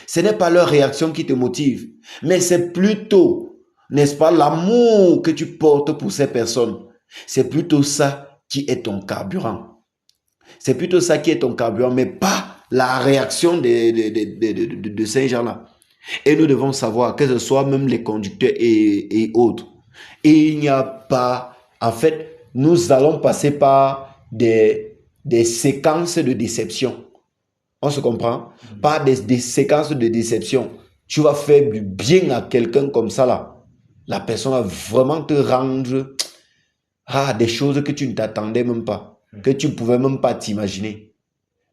[SPEAKER 1] Ce n'est pas leur réaction qui te motive. Mais c'est plutôt, n'est-ce pas, l'amour que tu portes pour ces personnes. C'est plutôt ça qui est ton carburant. C'est plutôt ça qui est ton carburant, mais pas la réaction de ces gens-là. Et nous devons savoir que ce soit même les conducteurs et autres. Et il n'y a pas... En fait, nous allons passer par des séquences de déception. On se comprend? Par des séquences de déception. Tu vas faire du bien à quelqu'un comme ça là. La personne va vraiment te rendre des choses que tu ne t'attendais même pas. Que tu ne pouvais même pas t'imaginer.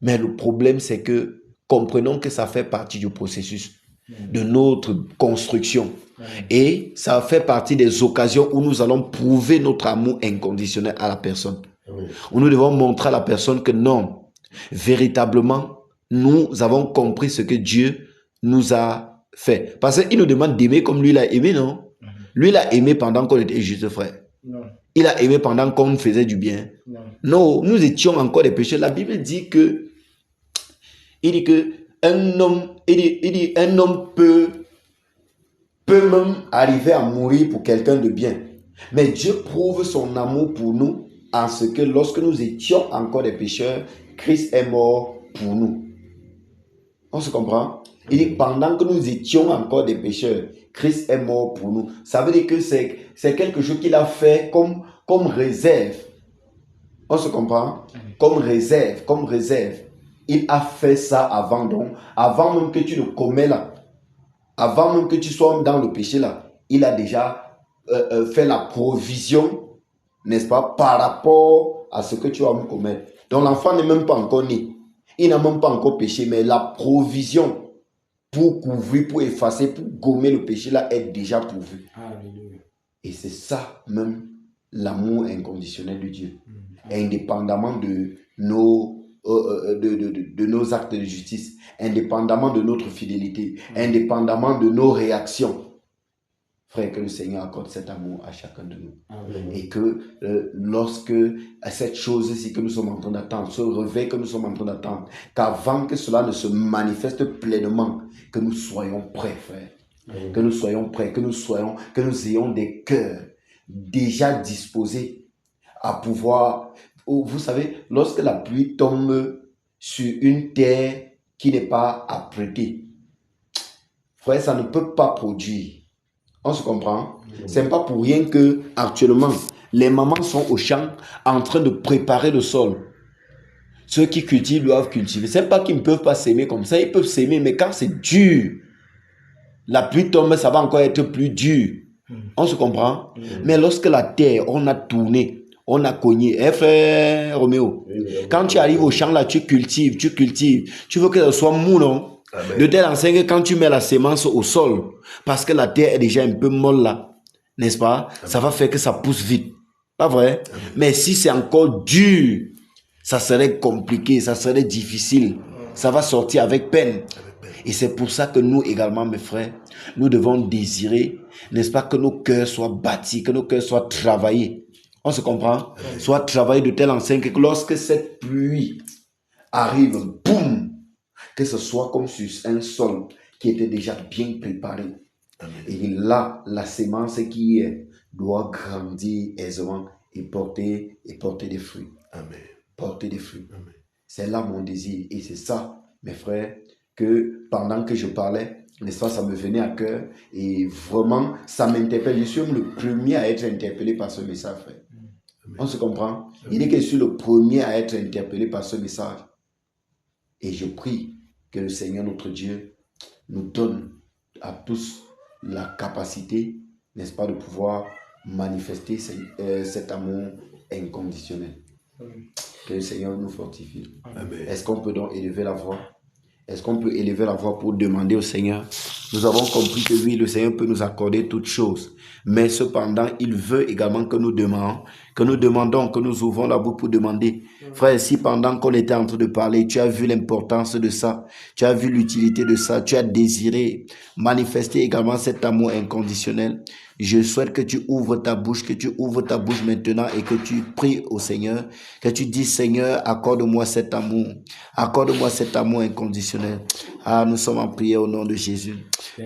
[SPEAKER 1] Mais le problème, c'est que comprenons que ça fait partie du processus de notre construction. Et ça fait partie des occasions où nous allons prouver notre amour inconditionnel à la personne. Où nous devons montrer à la personne que non, véritablement, nous avons compris ce que Dieu nous a fait. Parce qu'il nous demande d'aimer comme lui l'a aimé, non? Lui, il a aimé pendant qu'on était juste frère. Non. Il a aimé pendant qu'on faisait du bien. Non, nous étions encore des pécheurs. La Bible dit que un homme peut même arriver à mourir pour quelqu'un de bien. Mais Dieu prouve son amour pour nous en ce que lorsque nous étions encore des pécheurs, Christ est mort pour nous. On se comprend? Il dit pendant que nous étions encore des pécheurs, Christ est mort pour nous. Ça veut dire que c'est quelque chose qu'il a fait comme réserve. On se comprend? Comme réserve. Il a fait ça avant, donc, avant même que tu le commets là. Avant même que tu sois dans le péché là. Il a déjà fait la provision, n'est-ce pas, par rapport à ce que tu vas me commettre. Donc l'enfant n'est même pas encore né. Il n'a même pas encore péché, mais la provision pour couvrir, pour effacer, pour gommer le péché là est déjà pourvu.
[SPEAKER 2] Alléluia.
[SPEAKER 1] Et c'est ça même l'amour inconditionnel de Dieu. Indépendamment de nos, de nos actes de justice, indépendamment de notre fidélité, indépendamment de nos réactions. Frère, que le Seigneur accorde cet amour à chacun de nous. Amen. Et que lorsque cette chose-ci que nous sommes en train d'attendre, ce réveil que nous sommes en train d'attendre, qu'avant que cela ne se manifeste pleinement, que nous soyons prêts, frère. Amen. Que nous soyons prêts, que nous ayons des cœurs déjà disposés à pouvoir... Vous savez, lorsque la pluie tombe sur une terre qui n'est pas apprêtée, frère, ça ne peut pas produire. On se comprend? C'est pas pour rien que actuellement les mamans sont au champ en train de préparer le sol. Ceux qui cultivent doivent cultiver. C'est pas qu'ils ne peuvent pas s'aimer comme ça, ils peuvent s'aimer, mais quand c'est dur, la pluie tombe, ça va encore être plus dur. On se comprend? Mais lorsque la terre, on a tourné, on a cogné. Eh frère Roméo, quand tu arrives au champ là, tu cultives. Tu veux que ce soit mou, non? Amen. De telle enseigne que quand tu mets la sémence au sol, parce que la terre est déjà un peu molle là, n'est-ce pas? Amen. Ça va faire que ça pousse vite. Pas vrai? Amen. Mais si c'est encore dur, ça serait compliqué, ça serait difficile. Ça va sortir avec peine. Et c'est pour ça que nous également, mes frères, nous devons désirer, n'est-ce pas, que nos cœurs soient bâtis, que nos cœurs soient travaillés. On se comprend? Amen. Soit travaillés de telle enseigne que lorsque cette pluie arrive, boum! Que ce soit comme sur un sol qui était déjà bien préparé. Amen. Et là, la sémence qui est doit grandir aisément et porter des fruits. Amen. Porter des fruits. Amen. C'est là mon désir. Et c'est ça, mes frères, que pendant que je parlais, n'est-ce pas, ça me venait à cœur. Et vraiment, ça m'interpelle. Je suis le premier à être interpellé par ce message, frère. Amen. On se comprend? Amen. Il est que je suis le premier à être interpellé par ce message. Et je prie que le Seigneur, notre Dieu, nous donne à tous la capacité, n'est-ce pas, de pouvoir manifester cet amour inconditionnel. Amen. Que le Seigneur nous fortifie. Amen. Est-ce qu'on peut donc élever la voix? Est-ce qu'on peut élever la voix pour demander au Seigneur? Nous avons compris que oui, le Seigneur peut nous accorder toutes choses. Mais cependant, il veut également que nous demandons, que nous ouvrons la bouche pour demander. Frère, si pendant qu'on était en train de parler, tu as vu l'importance de ça, tu as vu l'utilité de ça, tu as désiré manifester également cet amour inconditionnel, je souhaite que tu ouvres ta bouche, maintenant et que tu pries au Seigneur, que tu dis, Seigneur, accorde-moi cet amour inconditionnel. Ah, nous sommes en prière au nom de Jésus.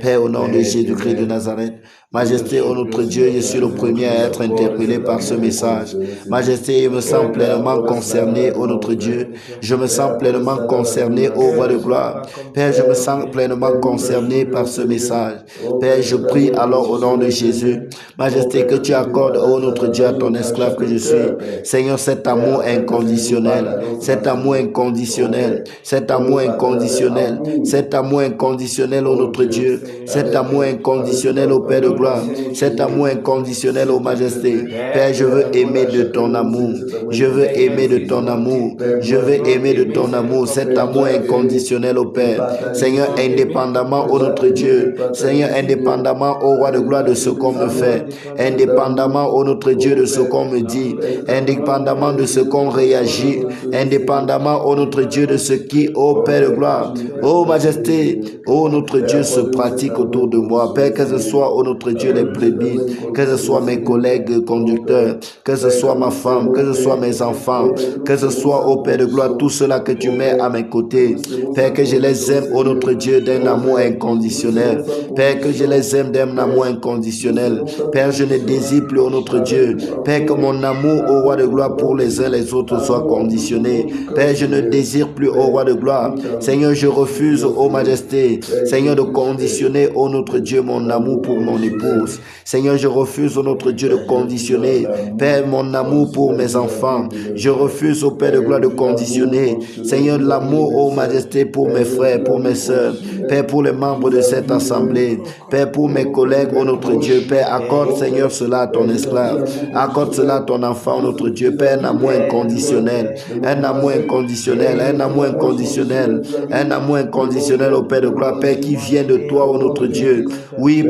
[SPEAKER 1] Père, au nom de Jésus-Christ de Nazareth, Majesté, ô notre Dieu, je suis le premier à être interpellé par ce message. Majesté, je me sens pleinement concerné, ô notre Dieu. Je me sens pleinement concerné, ô roi de gloire. Père, je me sens pleinement concerné par ce message. Père, je prie alors au nom de Jésus. Majesté, que tu accordes, ô notre Dieu, à ton esclave que je suis. Seigneur, cet amour inconditionnel, cet amour inconditionnel, cet amour inconditionnel, cet amour inconditionnel, ô notre Dieu, cet amour inconditionnel, ô Père de gloire. Cet amour inconditionnel, ô Majesté. Père, je veux aimer de ton amour. Je veux aimer de ton amour. Je veux aimer de ton amour. Cet amour inconditionnel, ô Père. Seigneur, indépendamment, ô notre Dieu. Seigneur, indépendamment, ô roi de gloire, de ce qu'on me fait. Indépendamment, ô notre Dieu, de ce qu'on me dit. Indépendamment de ce qu'on réagit. Indépendamment, ô notre Dieu, de ce qui, ô Père de gloire, ô Majesté, ô notre Dieu, se pratique autour de moi. Père, que ce soit, ô notre Dieu, les brebis, que ce soit mes collègues conducteurs, que ce soit ma femme, que ce soit mes enfants, que ce soit, ô Père de gloire, tout cela que tu mets à mes côtés. Père, que je les aime, ô notre Dieu, d'un amour inconditionnel. Père, que je les aime d'un amour inconditionnel. Père, je ne désire plus, ô notre Dieu. Père, que mon amour, ô roi de gloire, pour les uns les autres soit conditionné. Père, je ne désire plus, ô roi de gloire. Seigneur, je refuse, ô Majesté, Seigneur, de conditionner, ô notre Dieu, mon amour pour mon époux. épouse. Seigneur, je refuse, ô notre Dieu, de conditionner, Père, mon amour pour mes enfants. Je refuse, ô Père de gloire, de conditionner, Seigneur, l'amour, ô Majesté, pour mes frères, pour mes sœurs, Père, pour les membres de cette assemblée, Père, pour mes collègues, ô notre Dieu, Père, accorde, Seigneur, cela à ton esclave, accorde cela à ton enfant, ô notre Dieu, Père, un amour inconditionnel, un amour inconditionnel, un amour inconditionnel, un amour inconditionnel, ô Père de gloire, Père, qui vient de toi, ô notre Dieu. Oui,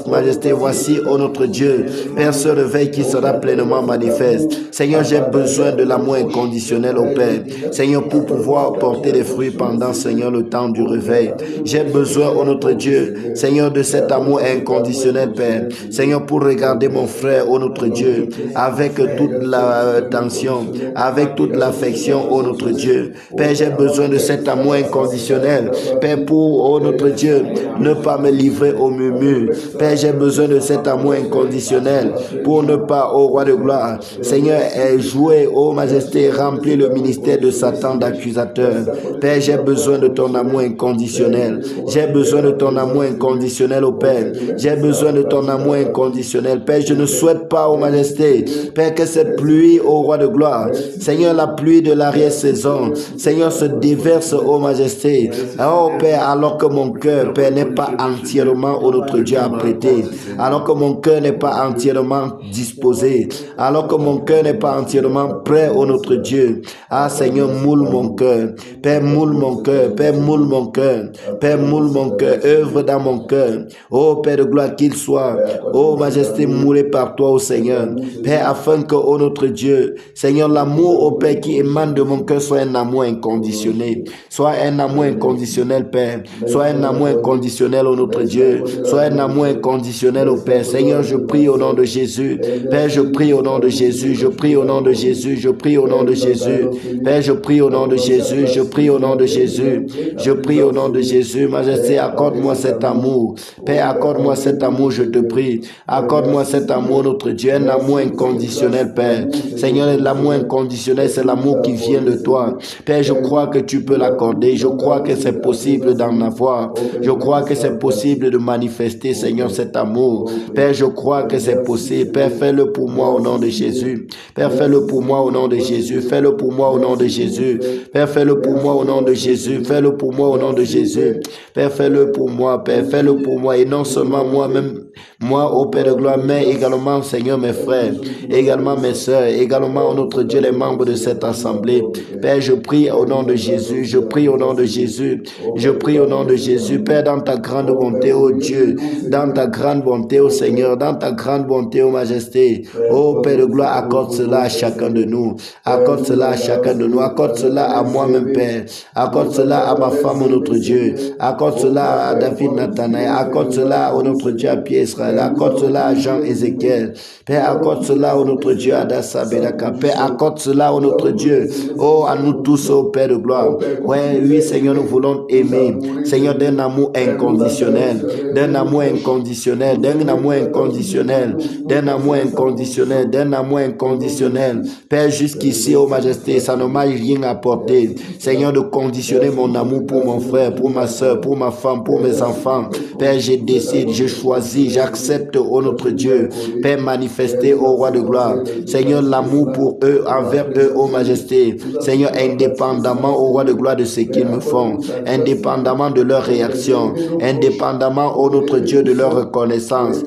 [SPEAKER 1] Majesté, voici, ô notre Dieu, Père, ce réveil qui sera pleinement manifeste. Seigneur, j'ai besoin de l'amour inconditionnel, ô Père. Seigneur, pour pouvoir porter des fruits pendant, Seigneur, le temps du réveil. J'ai besoin, ô notre Dieu, Seigneur, de cet amour inconditionnel, Père. Seigneur, pour regarder mon frère, ô notre Dieu, avec toute l'attention, avec toute l'affection, ô notre Dieu. Père, j'ai besoin de cet amour inconditionnel. Père, pour, ô notre Dieu, ne pas me livrer au murmure. Père, j'ai besoin de cet amour inconditionnel pour ne pas, ô roi de gloire, Seigneur, jouer, ô Majesté, remplir le ministère de Satan d'accusateur. Père, j'ai besoin de ton amour inconditionnel. J'ai besoin de ton amour inconditionnel, ô Père. J'ai besoin de ton amour inconditionnel. Père, je ne souhaite pas, ô Majesté, Père, que cette pluie, ô roi de gloire, Seigneur, la pluie de l'arrière-saison, Seigneur, se déverse, ô Majesté. Oh Père, alors que mon cœur, Père, n'est pas entièrement, ô notre Dieu, apprêté, alors que mon cœur n'est pas entièrement disposé, alors que mon cœur n'est pas entièrement prêt, ô notre Dieu. Ah Seigneur, moule mon cœur. Père, moule mon cœur. Père, moule mon cœur. Père, moule mon cœur. Œuvre dans mon cœur. Oh Père de gloire, qu'il soit, ô Majesté, moulé par toi, ô Seigneur. Père, afin que, ô notre Dieu, Seigneur, l'amour, ô Père, qui émane de mon cœur soit un amour inconditionné. Soit un amour inconditionnel, Père. Soit un amour inconditionnel, ô notre Dieu. Soit un amour inconditionnel, ô Père. Seigneur, je prie au nom de Jésus. Père, je prie au nom de Jésus. Je prie au nom de Jésus. Je prie au nom de Jésus. Père, je prie au nom de Jésus. Je prie au nom de Jésus. Je prie au nom de Jésus. Majesté, accorde-moi cet amour. Père, accorde-moi cet amour, je te prie. Accorde-moi cet amour, notre Dieu. Un amour inconditionnel, Père. Seigneur, l'amour inconditionnel, c'est l'amour qui vient de toi. Père, je crois que tu peux l'accorder. Je crois que c'est possible d'en avoir. Je crois que c'est possible de manifester, Seigneur, cet amour. Père, je crois que c'est possible. Père, fais-le pour moi au nom de Jésus. Père, fais-le pour moi au nom de Jésus. Fais-le pour moi au nom de Jésus. Père, fais-le pour moi au nom de Jésus. Fais-le pour moi au nom de Jésus. Père, fais-le pour moi. Père, fais-le pour moi. Et non seulement moi-même, moi, ô Père de gloire, mais également, Seigneur, mes frères, également mes sœurs, également, notre Dieu, les membres de cette assemblée. Père, je prie au nom de Jésus. Je prie au nom de Jésus. Je prie au nom de Jésus. Père, dans ta grande bonté, ô Dieu, dans ta grande bonté, ô Seigneur, dans ta grande bonté, ô Majesté, ô Père de gloire, accorde cela à chacun de nous. Accorde cela à chacun de nous. Accorde cela à moi-même, Père. Accorde cela à ma femme, ô notre Dieu. Accorde cela à David Nathanaël. Accorde cela au notre Dieu à Pierre Israël. Accorde cela à Jean Ézéchiel. Père, accorde cela au notre Dieu à Dassa Bedaka. Père, accorde cela au notre Dieu. Oh, à nous tous, ô Père de gloire. Ouais, oui, Seigneur, nous voulons aimer. Seigneur, d'un amour inconditionnel. D'un amour inconditionnel. D'un amour inconditionnel. D'un amour inconditionnel. D'un amour inconditionnel. Père, jusqu'ici, ô Majesté, ça ne m'a rien apporté. Seigneur, de conditionner mon amour pour mon frère, pour ma soeur, pour ma femme, pour mes enfants. Père, je décide, je choisis, j'accepte, ô notre Dieu. Père, manifester, ô roi de gloire. Seigneur, l'amour pour eux, envers eux, ô Majesté. Seigneur, indépendamment, ô roi de gloire, de ce qu'ils me font. Indépendamment de leur réaction. Indépendamment, ô notre Dieu, de leur reconnaissance.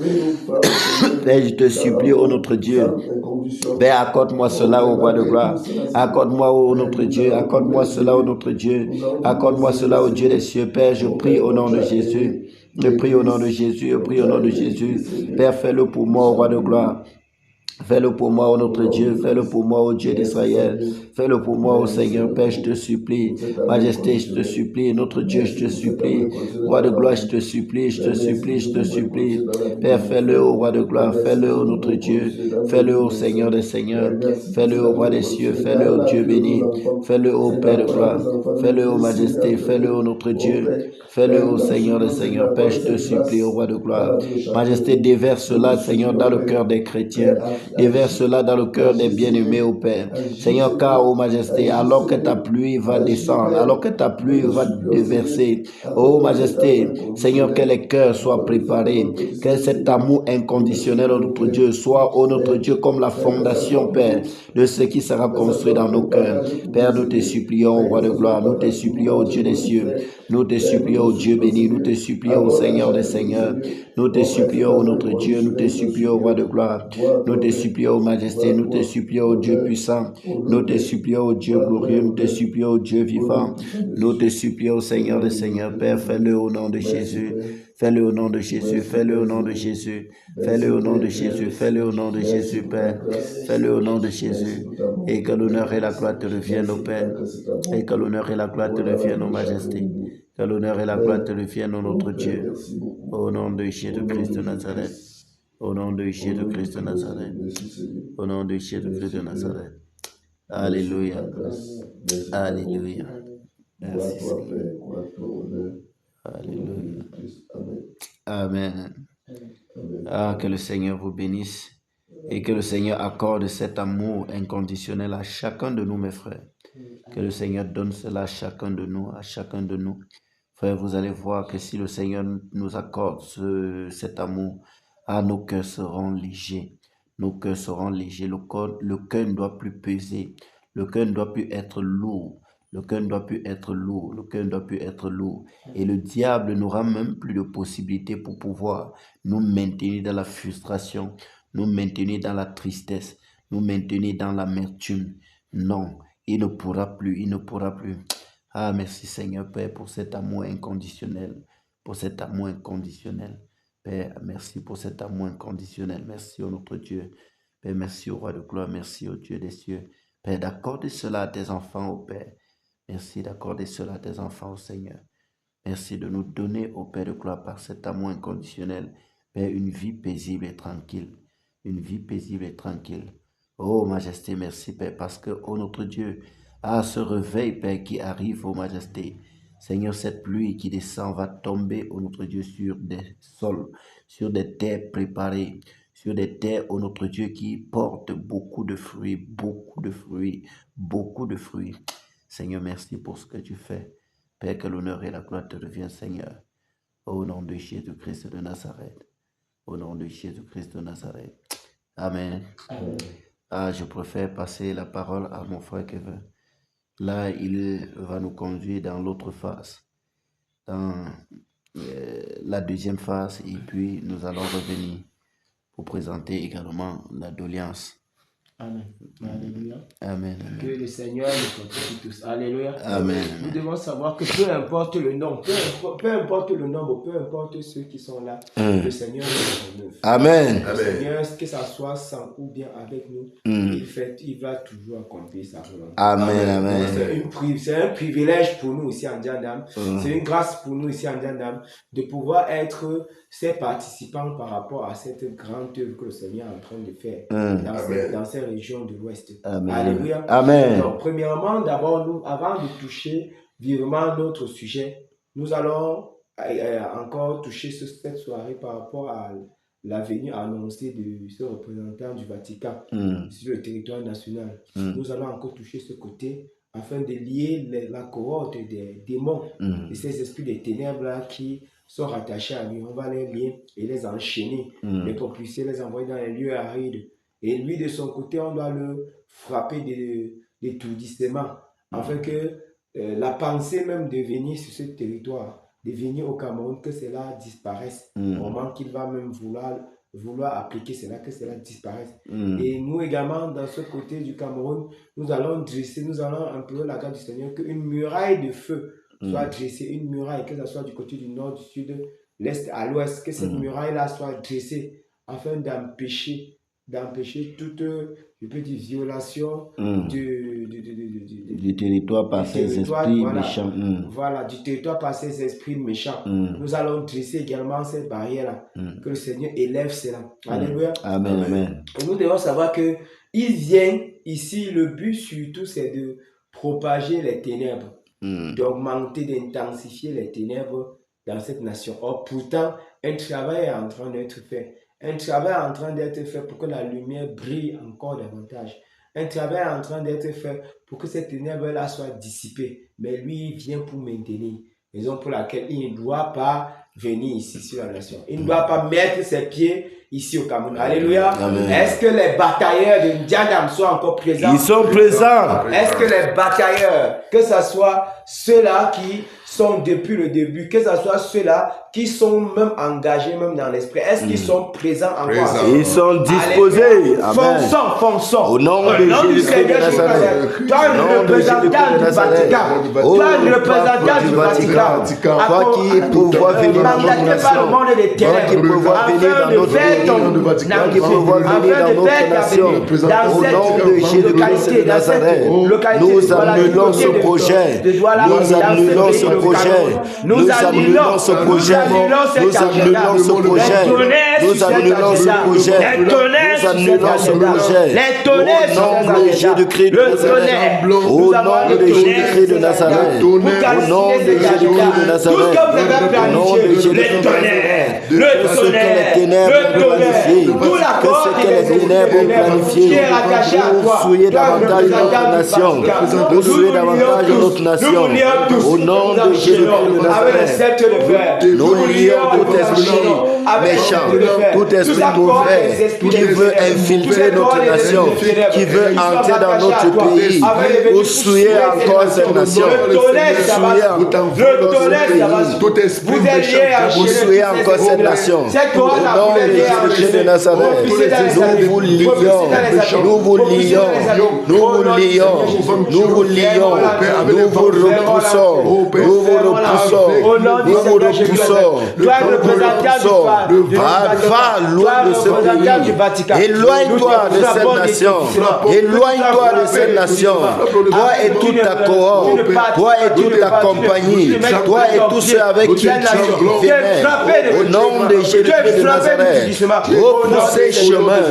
[SPEAKER 1] Père, je te supplie, ô notre Dieu. Père, accorde-moi cela, ô roi de gloire. Accorde-moi, ô notre Dieu. Accorde-moi cela, ô notre Dieu. Accorde-moi cela, ô Dieu des cieux. Père, je prie au nom de Jésus. Je prie au nom de Jésus. Je prie au nom de Jésus. Père, fais-le pour moi, ô roi de gloire. Fais-le pour moi, ô notre Dieu. Fais-le pour moi, ô Dieu d'Israël. Fais-le pour moi, ô Seigneur. Père, je te supplie. Majesté, je te supplie. Notre Dieu, je te supplie. Roi de gloire, je te supplie. Je te supplie, je te supplie. Père, fais-le, ô roi de gloire. Fais-le, ô notre Dieu. Fais-le, ô Seigneur des Seigneurs. Fais-le, ô roi des cieux. Fais-le, ô Dieu béni. Fais-le, ô Père de gloire. Fais-le, ô Majesté. Fais-le, ô notre Dieu. Fais-le, ô Seigneur des Seigneurs. Père, je te supplie, ô roi de gloire. Majesté, déverse cela, Seigneur, dans le cœur des chrétiens. déverse cela dans le cœur des bien-aimés, ô Père. Seigneur, car, ô Majesté, alors que ta pluie va descendre, alors que ta pluie va déverser, ô Majesté, Seigneur, que les cœurs soient préparés, que cet amour inconditionnel, ô notre Dieu, soit, ô notre Dieu, comme la fondation, Père, de ce qui sera construit dans nos cœurs. Père, nous te supplions, Roi de gloire, nous te supplions, ô Dieu des cieux, nous te supplions, ô Dieu béni, nous te supplions, ô Seigneur des seigneurs, nous te supplions, ô notre Dieu, nous te supplions, Roi de gloire, nous te supplions, ô Majesté, nous te supplions, ô Dieu puissant, nous te supplions, ô Dieu glorieux, nous te supplions, ô Dieu vivant, nous te supplions, ô Seigneur des seigneurs, Père, fais-le au nom de Jésus. Fais-le au nom de Jésus, fais-le au nom de Jésus, fais-le au nom de Jésus, fais-le au nom de Jésus, Père, fais-le au nom de Jésus, et que l'honneur et la gloire te reviennent, ô Père, et que l'honneur et la gloire te reviennent, ô Majesté, que l'honneur et la gloire te reviennent, ô notre Dieu, au nom de Jésus-Christ de Nazareth, au nom de Jésus-Christ de Nazareth, au nom de Jésus-Christ de Nazareth. Alléluia, alléluia, merci Seigneur. Alléluia. Amen. Ah, que le Seigneur vous bénisse et que le Seigneur accorde cet amour inconditionnel à chacun de nous, mes frères. Que le Seigneur donne cela à chacun de nous, à chacun de nous. Frères, vous allez voir que si le Seigneur nous accorde cet amour, nos cœurs seront légers. Nos cœurs seront légers. Le cœur ne doit plus peser. Le cœur ne doit plus être lourd. Le cœur ne doit plus être lourd, le cœur ne doit plus être lourd. Et le diable n'aura même plus de possibilité pour pouvoir nous maintenir dans la frustration, nous maintenir dans la tristesse, nous maintenir dans l'amertume. Non, il ne pourra plus, il ne pourra plus. Ah, merci Seigneur Père pour cet amour inconditionnel, pour cet amour inconditionnel. Père, merci pour cet amour inconditionnel. Merci au notre Dieu. Père, merci au Roi de gloire, merci au Dieu des cieux. Père, d'accorder cela à tes enfants, ô Père. Merci d'accorder cela à tes enfants, au Seigneur. Merci de nous donner, au Père de gloire, par cet amour inconditionnel, Père, une vie paisible et tranquille. Une vie paisible et tranquille. Oh, Majesté, merci, Père, parce que, oh, notre Dieu, ce réveil, Père, qui arrive, oh, Majesté. Seigneur, cette pluie qui descend va tomber, oh, notre Dieu, sur des sols, sur des terres préparées, sur des terres, oh, notre Dieu, qui portent beaucoup de fruits, beaucoup de fruits, beaucoup de fruits. Seigneur, merci pour ce que tu fais. Père, que l'honneur et la gloire te reviennent, Seigneur. Au nom de Jésus-Christ de Nazareth. Au nom de Jésus-Christ de Nazareth. Amen. Amen. Je préfère passer la parole à mon frère Kevin. Là, il va nous conduire dans l'autre phase. Dans la deuxième phase. Et puis, nous allons revenir pour présenter également la doléance.
[SPEAKER 2] Amen. Alléluia.
[SPEAKER 1] Amen.
[SPEAKER 2] Que le Seigneur nous fortifie tous. Alléluia.
[SPEAKER 1] Amen.
[SPEAKER 2] Nous devons savoir que peu importe le nombre, peu importe le nombre, peu importe ceux qui sont là, le Seigneur est en œuvre.
[SPEAKER 1] Amen.
[SPEAKER 2] Le Seigneur, que ça soit sans ou bien avec nous, il va toujours accomplir sa volonté.
[SPEAKER 1] Amen. Amen.
[SPEAKER 2] C'est un privilège pour nous ici en Diandam. C'est une grâce pour nous ici en Diandam de pouvoir être ces participants par rapport à cette grande œuvre que le Seigneur est en train de faire dans ces régions de l'Ouest. Alléluia.
[SPEAKER 1] Amen.
[SPEAKER 2] Donc, premièrement, d'abord, nous, avant de toucher vivement notre sujet, nous allons encore toucher cette soirée par rapport à la venue annoncée de ce représentant du Vatican sur le territoire national. Nous allons encore toucher ce côté afin de lier la cohorte des démons et ces esprits des ténèbres qui sont rattachés à lui. On va les lier et les enchaîner, les propulser, les envoyer dans les lieux arides. Et lui, de son côté, on doit le frapper d'étourdissement afin que la pensée même de venir sur ce territoire, de venir au Cameroun, que cela disparaisse. Au moment qu'il va même vouloir appliquer cela, que cela disparaisse. Et nous également, dans ce côté du Cameroun, nous allons implorer la grâce du Seigneur qu'une muraille de feu soit dressée, une muraille, que ce soit du côté du nord, du sud, l'est à l'ouest, que cette muraille-là soit dressée afin d'empêcher toute, je peux dire, violation
[SPEAKER 1] du territoire par ces esprits méchants.
[SPEAKER 2] Voilà, du territoire par ces esprits méchants. Nous allons dresser également cette barrière-là, que le Seigneur élève cela. Alléluia.
[SPEAKER 1] Amen, amen.
[SPEAKER 2] Et nous devons savoir qu'il vient ici, le but surtout, c'est de propager les ténèbres, d'augmenter, d'intensifier les ténèbres dans cette nation. Or, pourtant, un travail est en train d'être fait. Un travail est en train d'être fait pour que la lumière brille encore davantage. Un travail est en train d'être fait pour que cette ténèbre-là soit dissipée. Mais lui, il vient pour maintenir. Raison pour laquelle il ne doit pas venir ici sur la nation. Il ne doit pas mettre ses pieds ici au Cameroun. Alléluia. Est-ce que les batailleurs de Ndiandam sont encore présents?
[SPEAKER 1] Ils sont présents.
[SPEAKER 2] Est-ce que les batailleurs, que ce soit ceux-là qui sont depuis le début, que ce soit ceux-là qui sont même engagés même dans l'esprit, est-ce qu'ils sont présents encore?
[SPEAKER 1] Ils sont disposés.
[SPEAKER 2] Fonçons, fonçons.
[SPEAKER 1] Au nom de Jésus-Christ de Nazareth.
[SPEAKER 2] Toi, le représentant du Vatican. Toi, le représentant du Vatican.
[SPEAKER 1] Toi qui pourvois venir dans notre nation. Toi qui pourvois venir dans notre pays. Toi qui pourvois venir dans notre nation. Au nom de Jésus-Christ de Nazareth. Nous annulons ce projet. Nous annulons ce projet. Nous annulons ce projet. Nous annulons ce projet. Nous annulons ce projet. Nous annulons ce projet. Au nom de Jésus-Christ de Nazareth. Au nom de Jésus-Christ de Nazareth. Au nom de Jésus-Christ de Nazareth. Au nom de Jésus-Christ de Nazareth. Que ce que les ténèbres ont planifié. Que ce que les ténèbres ont planifié. Pour souiller davantage notre nation. Pour souiller davantage notre nation. Au nom de Jésus-Christ de Nazareth. Nous lions tout esprit méchant, tout esprit mauvais qui veut infiltrer notre nation, qui veut entrer dans notre pays pour souiller encore cette nation, souiller encore notre pays, pour souiller encore cette nation. Au nom de Jésus-Christ de Nazareth, nous vous lions, nous vous lions, nous vous lions, nous vous lions, nous vous repoussons, nous vous repoussons, nous vous repoussons. Va loin de ce pays. Éloigne-toi de cette nation. Éloigne-toi de cette nation. Toi et toute ta cohorte. Toi et toute ta compagnie. Toi et tous ceux avec qui tu venais. Au nom de Jésus-Christ de Nazareth. Repoussez chemin.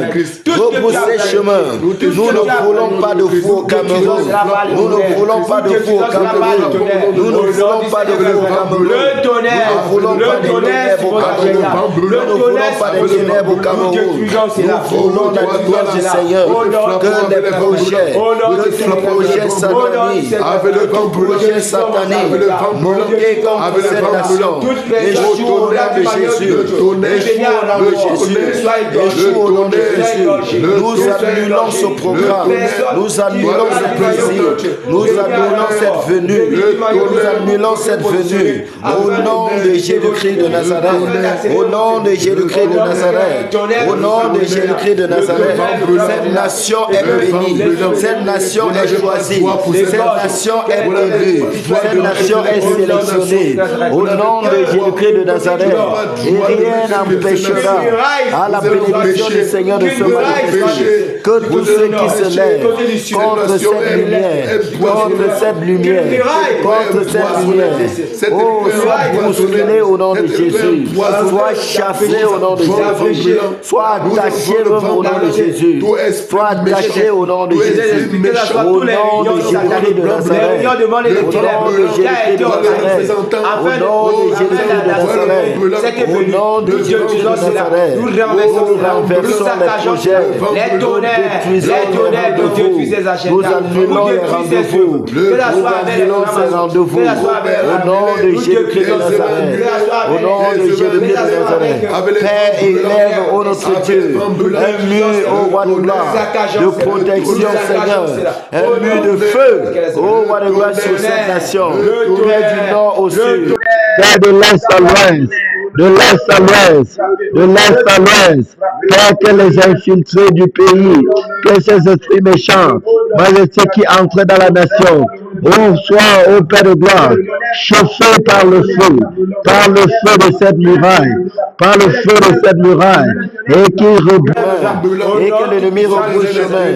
[SPEAKER 1] Repoussez chemin. Nous ne voulons pas de fou au Cameroun. Nous ne voulons pas de fou au Cameroun. Nous ne voulons pas de fou au Cameroun. Nous ne voulons pas de ténèbres au Cameroun. Nous ne voulons pas de ténèbres au Cameroun. Nous voulons la lumière du Seigneur. Que les projets sataniques, montés contre cette nation, échouent au nom de Jésus. Échouent au nom de Jésus. Nous annulons ce programme. Nous annulons ce plaisir. Nous annulons cette venue. Nous annulons cette venue. Au nom de Jésus-Christ de Nazareth. Au nom de Jésus-Christ de Nazareth. Au nom de Jésus-Christ de Nazareth. Cette nation est bénie. Cette nation est choisie. Cette nation est élue. Cette nation est sélectionnée. Au nom de Jésus-Christ de Nazareth. Et rien n'empêchera à la bénédiction du Seigneur de se manifester. Que tous ceux qui se lèvent contre cette lumière, contre cette lumière, contre cette lumière, oh, soient bousculés au nom de Jésus. Sois chassé au nom de Jésus. Sois attaché au nom de Jésus. Sois attaché au nom de Jésus. Au nom de Jésus-Christ de Nazareth. Au nom de Jésus-Christ de Nazareth. Au nom de Jésus-Christ de Nazareth. Au nom de Jésus-Christ de Nazareth. Nous renversons les projets.
[SPEAKER 2] Les tonnerres de Dieu puissent les acheter.
[SPEAKER 1] Nous annulons les rendez-vous. Nous annulons ces rendez-vous. Au nom de Jésus-Christ de Nazareth. Au nom de Jésus-Christ de Nazareth. Père, élève, ô notre Dieu, un mur, ô roi de gloire, de protection, Seigneur, un mur de feu, ô roi de gloire sur cette nation, Père du nord au sud, Père de l'est à l'ouest, de l'est à l'ouest, de l'est à l'ouest, Père, que les infiltrés du pays, que ces esprits méchants, malgré qui entrent dans la nation, ô soit, ô Père de gloire, chauffés par le feu de cette muraille, par le feu de cette muraille, et qui rebrousse, et que l'ennemi rebrousse chemin.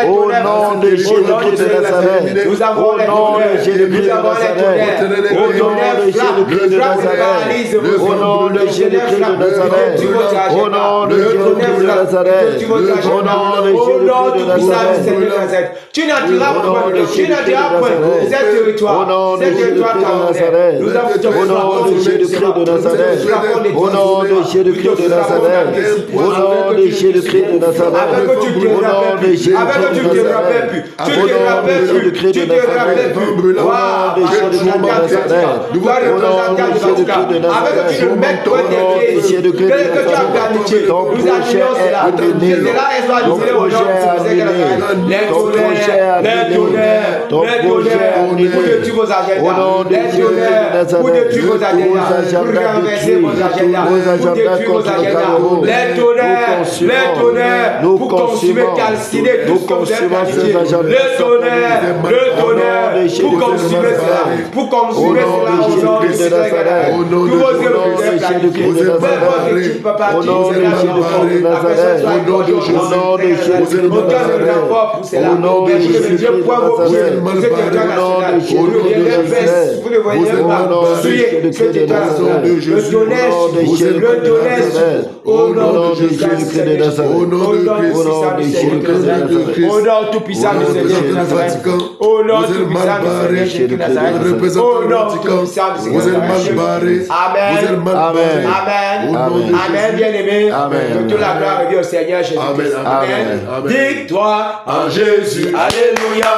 [SPEAKER 1] Au nom de Jésus-Christ de Nazareth, au nom de Jésus-Christ de Nazareth, au nom de Jésus-Christ de Nazareth, au nom de Jésus-Christ de Nazareth, au nom de Jésus-Christ de Nazareth, au nom de Jésus-Christ de Nazareth.
[SPEAKER 2] Tu n'attireras point cette territoire.
[SPEAKER 1] Au nom de Jésus-Christ de Nazareth, au nom de Jésus-Christ de Nazareth, au nom de de Jésus-Christ de Nazareth. Au nom de Jésus-Christ de Nazareth. Au nom de Jésus-Christ de Nazareth. Au nom de Jésus-Christ de Nazareth. Au nom de Jésus-Christ de Nazareth. Au nom de Jésus-Christ de Nazareth. Au nom de Jésus-Christ de Nazareth. Ton projet est annulé. Ton projet est annulé. Ton projet est annulé. Ton projet est annulé. Au nom de Jésus-Christ de Nazareth. Vos agendas détruits. Vos agendas contre le Cameroun. Nous consumons ces agendas.
[SPEAKER 2] Le tonnerre, pour consumer cela, pour consumer cela au nom de Jésus-Christ. Tous vos œuvres que vous avez planifiées, peu importe ce qui ne peut pas dire, c'est là qui aucun ne rapport pour cela. Je vois vos pieds, ce territoire national, vous le voyez pas, suyez ce territoire national, le tonnerre, au nom de Jésus-Christ de Nazareth, au nom tout puissant du Seigneur de Nazareth, au nom tout puissant du Seigneur de Nazareth, au nom tout puissant du Seigneur de Nazareth. Amen. Amen. Amen. Bien-aimé, que toute la gloire revient au Seigneur Jésus-Christ. Amen. Victoire en Jésus. Alléluia.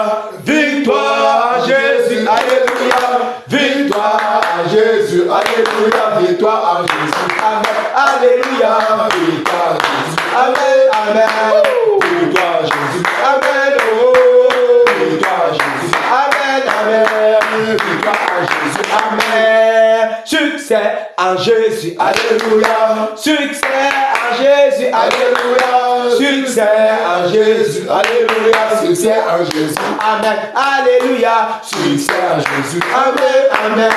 [SPEAKER 2] Victoire en Jésus. Alléluia. Victoire en Jésus. Alléluia. Victoire en Jésus. Amen. Alléluia. Victoire en Jésus. Amen. Amen. Victoire en Jésus. Amen. Oh. Victoire en Jésus. Amen. Amen. Victoire en Jésus. Amen. Succès en Jésus. Alléluia. Succès en Jésus. Alléluia. Succès en Jésus. Alléluia. Succès en Jésus. Amen. Alléluia. Succès en Jésus. Amen. Amen.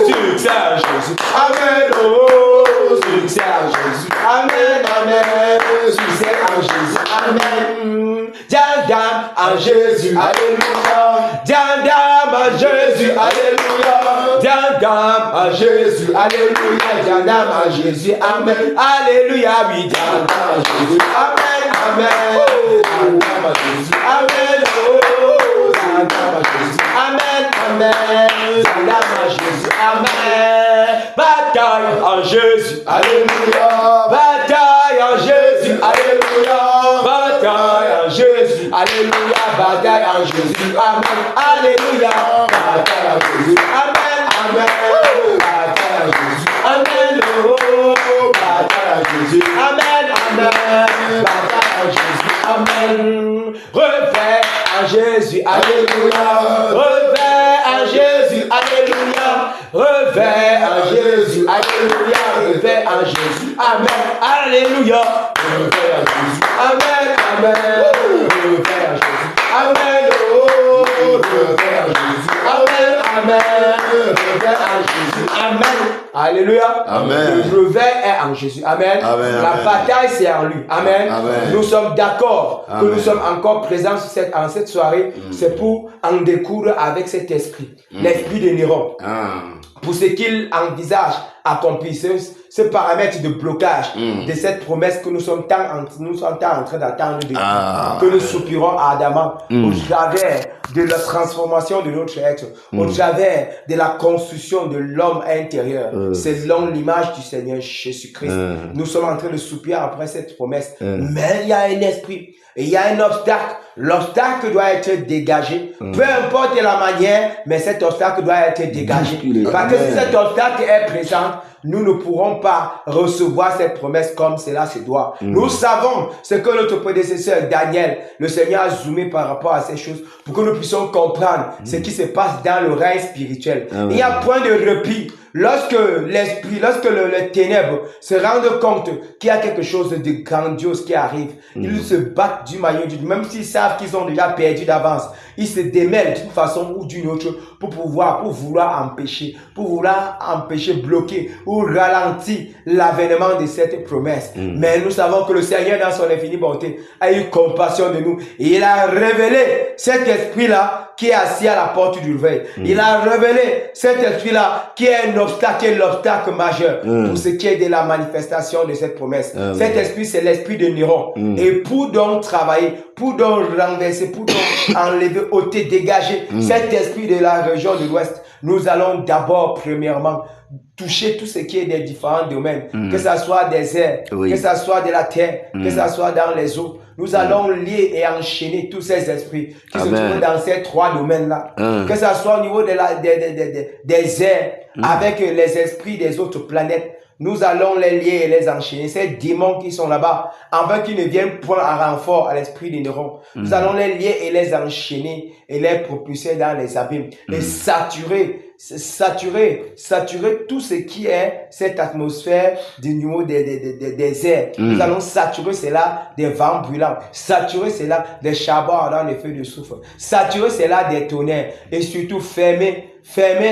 [SPEAKER 2] Succès en Jésus. Amen. Oh. Succès en Jésus. Amen. Amen. Succès en Jésus. Amen. Diadame en Jésus. Alléluia. Diadame en Jésus. Alléluia. Diadame en Jésus. Alléluia. Diadame en Jésus. Amen. Alléluia. Oui, diadame en Jésus. Amen. Amen. Diadame en Jésus. Amen. Oh, diadame en Jésus. Amen. Amen. Diadame en Jésus. Amen. Bataille en Jésus. Alléluia. Bataille en Jésus. Alléluia. Bataille en Jésus. Alléluia. Bataille en Jésus. Amen. Alléluia. Bataille en Jésus. Amen. Amen. Bataille en Jésus. Amen. Oh, bataille en Jésus. Amen. Amen. Bataille en Jésus. Amen. Revers en Jésus. Alléluia. Revers en Jésus. Alléluia. Revers en Jésus. Alléluia. Revers en Jésus. Amen. Alléluia. Revers en Jésus. Amen. Amen. Revers en Jésus. Amen. Oh, revers en Jésus. Amen. Amen. Revers en Jésus. Amen. Alléluia.
[SPEAKER 1] Amen.
[SPEAKER 2] Le revers est en Jésus. Amen.
[SPEAKER 1] Amen.
[SPEAKER 2] La bataille, c'est en lui. Amen.
[SPEAKER 1] Amen.
[SPEAKER 2] Nous sommes d'accord que
[SPEAKER 1] Amen.
[SPEAKER 2] nous sommes encore présents en cette soirée. C'est pour en découdre avec cet esprit. L'esprit de Néron. Pour ce qu'il envisage accomplir, ce paramètre de blocage de cette promesse que nous sommes tant en train d'attendre de que nous soupirons ardemment au travers de la transformation de notre être, au travers de la construction de l'homme intérieur, selon l'image du Seigneur Jésus-Christ. Nous sommes en train de soupirer après cette promesse, mais il y a un esprit. Et il y a un obstacle. L'obstacle doit être dégagé. Peu importe la manière, mais cet obstacle doit être dégagé. Parce que si cet obstacle est présent, nous ne pourrons pas recevoir cette promesse comme cela se doit. Nous savons ce que notre prédécesseur Daniel, le Seigneur a zoomé par rapport à ces choses pour que nous puissions comprendre ce qui se passe dans le règne spirituel. Il n'y a point de répit. Lorsque l'esprit, lorsque les ténèbres se rendent compte qu'il y a quelque chose de grandiose qui arrive, ils se battent du maillot du, même s'ils savent qu'ils ont déjà perdu d'avance, ils se démêlent d'une façon ou d'une autre pour vouloir empêcher, bloquer ou ralentir l'avènement de cette promesse. Mais nous savons que le Seigneur, dans son infinie bonté, a eu compassion de nous et il a révélé cet esprit-là qui est assis à la porte du réveil. Il a révélé cet esprit-là qui est un obstacle, l'obstacle majeur pour ce qui est de la manifestation de cette promesse. Cet esprit, c'est l'esprit de Néron. Et pour donc travailler, pour donc renverser, pour donc enlever, ôter, dégager cet esprit de la région de l'Ouest, nous allons d'abord, premièrement, toucher tout ce qui est des différents domaines, que ce soit des airs, que ce soit de la terre, que ce soit dans les eaux. Nous allons lier et enchaîner tous ces esprits qui se trouvent dans ces trois domaines-là. Que ce soit au niveau des airs, avec les esprits des autres planètes. Nous allons les lier et les enchaîner. Ces démons qui sont là-bas, afin qu'ils ne viennent point à renfort à l'esprit des neurones. Nous allons les lier et les enchaîner et les propulser dans les abîmes. Et saturer tout ce qui est cette atmosphère du niveau des airs. Nous allons saturer cela des vents brûlants. Saturer cela des charbons dans les feux de soufre. Saturer cela des tonnerres. Et surtout fermer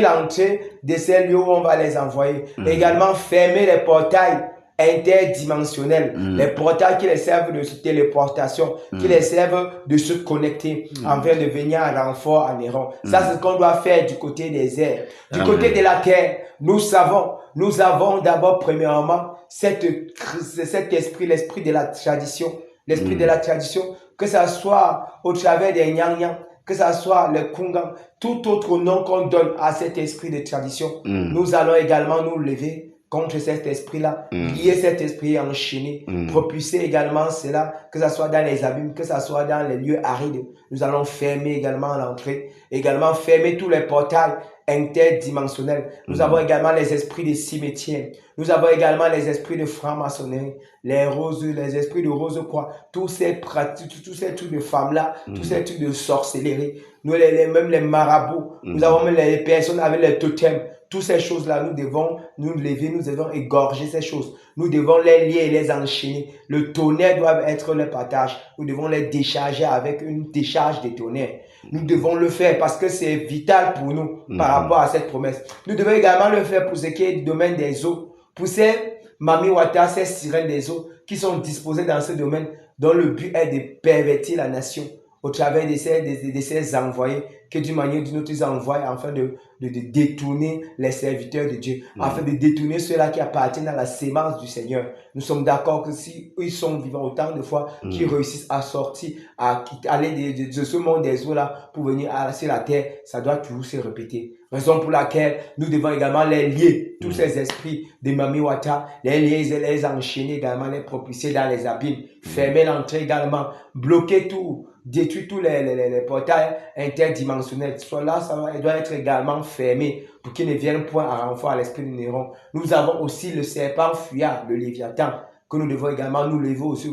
[SPEAKER 2] l'entrée de ces lieux où on va les envoyer. Également fermer les portails interdimensionnels, les portails qui les servent de téléportation, qui les servent de se connecter afin de venir en renfort en errant. Ça, c'est ce qu'on doit faire du côté des airs. Du côté de la terre, nous avons d'abord premièrement cet esprit, l'esprit de la tradition, l'esprit de la tradition, que ça soit au travers des Nyang-Nyang, que ça soit le Kungang, tout autre nom qu'on donne à cet esprit de tradition. Nous allons également nous lever contre cet esprit-là, lier cet esprit enchaîné, propulser également cela, que ce soit dans les abîmes, que ce soit dans les lieux arides. Nous allons fermer également l'entrée, également fermer tous les portails interdimensionnels. Nous avons également les esprits des cimetières. Nous avons également les esprits de franc-maçonnerie, les esprits de rose-croix, tous ces pratiques, tous ces trucs de femmes-là, tous ces trucs de sorcellerie. Nous, même les marabouts, nous avons même les personnes avec les totems. Toutes ces choses-là, nous devons nous lever, nous devons égorger ces choses. Nous devons les lier et les enchaîner. Le tonnerre doit être le partage. Nous devons les décharger avec une décharge de tonnerre. Nous devons le faire parce que c'est vital pour nous par rapport à cette promesse. Nous devons également le faire pour ce qui est du domaine des eaux. Pour ces Mami Wata, ces sirènes des eaux qui sont disposées dans ce domaine, dont le but est de pervertir la nation au travers de ces envoyés que d'une manière ou d'une autre ils envoient afin de détourner les serviteurs de Dieu, afin de détourner ceux-là qui appartiennent à la sémence du Seigneur. Nous sommes d'accord que si ils sont vivants autant de fois qu'ils réussissent à sortir, à aller de ce monde des eaux-là pour venir sur la terre, ça doit toujours se répéter. Raison pour laquelle nous devons également les lier, tous ces esprits de Mami Wata, les lier et les enchaîner également, les propulser dans les abîmes, fermer l'entrée également, bloquer tout, détruire tous les portails interdimensionnels. Soit là, ça doit être également fermé pour qu'ils ne viennent point à renfort à l'esprit du néron. Nous avons aussi le serpent fuyard, le Léviathan, que nous devons également nous lever aussi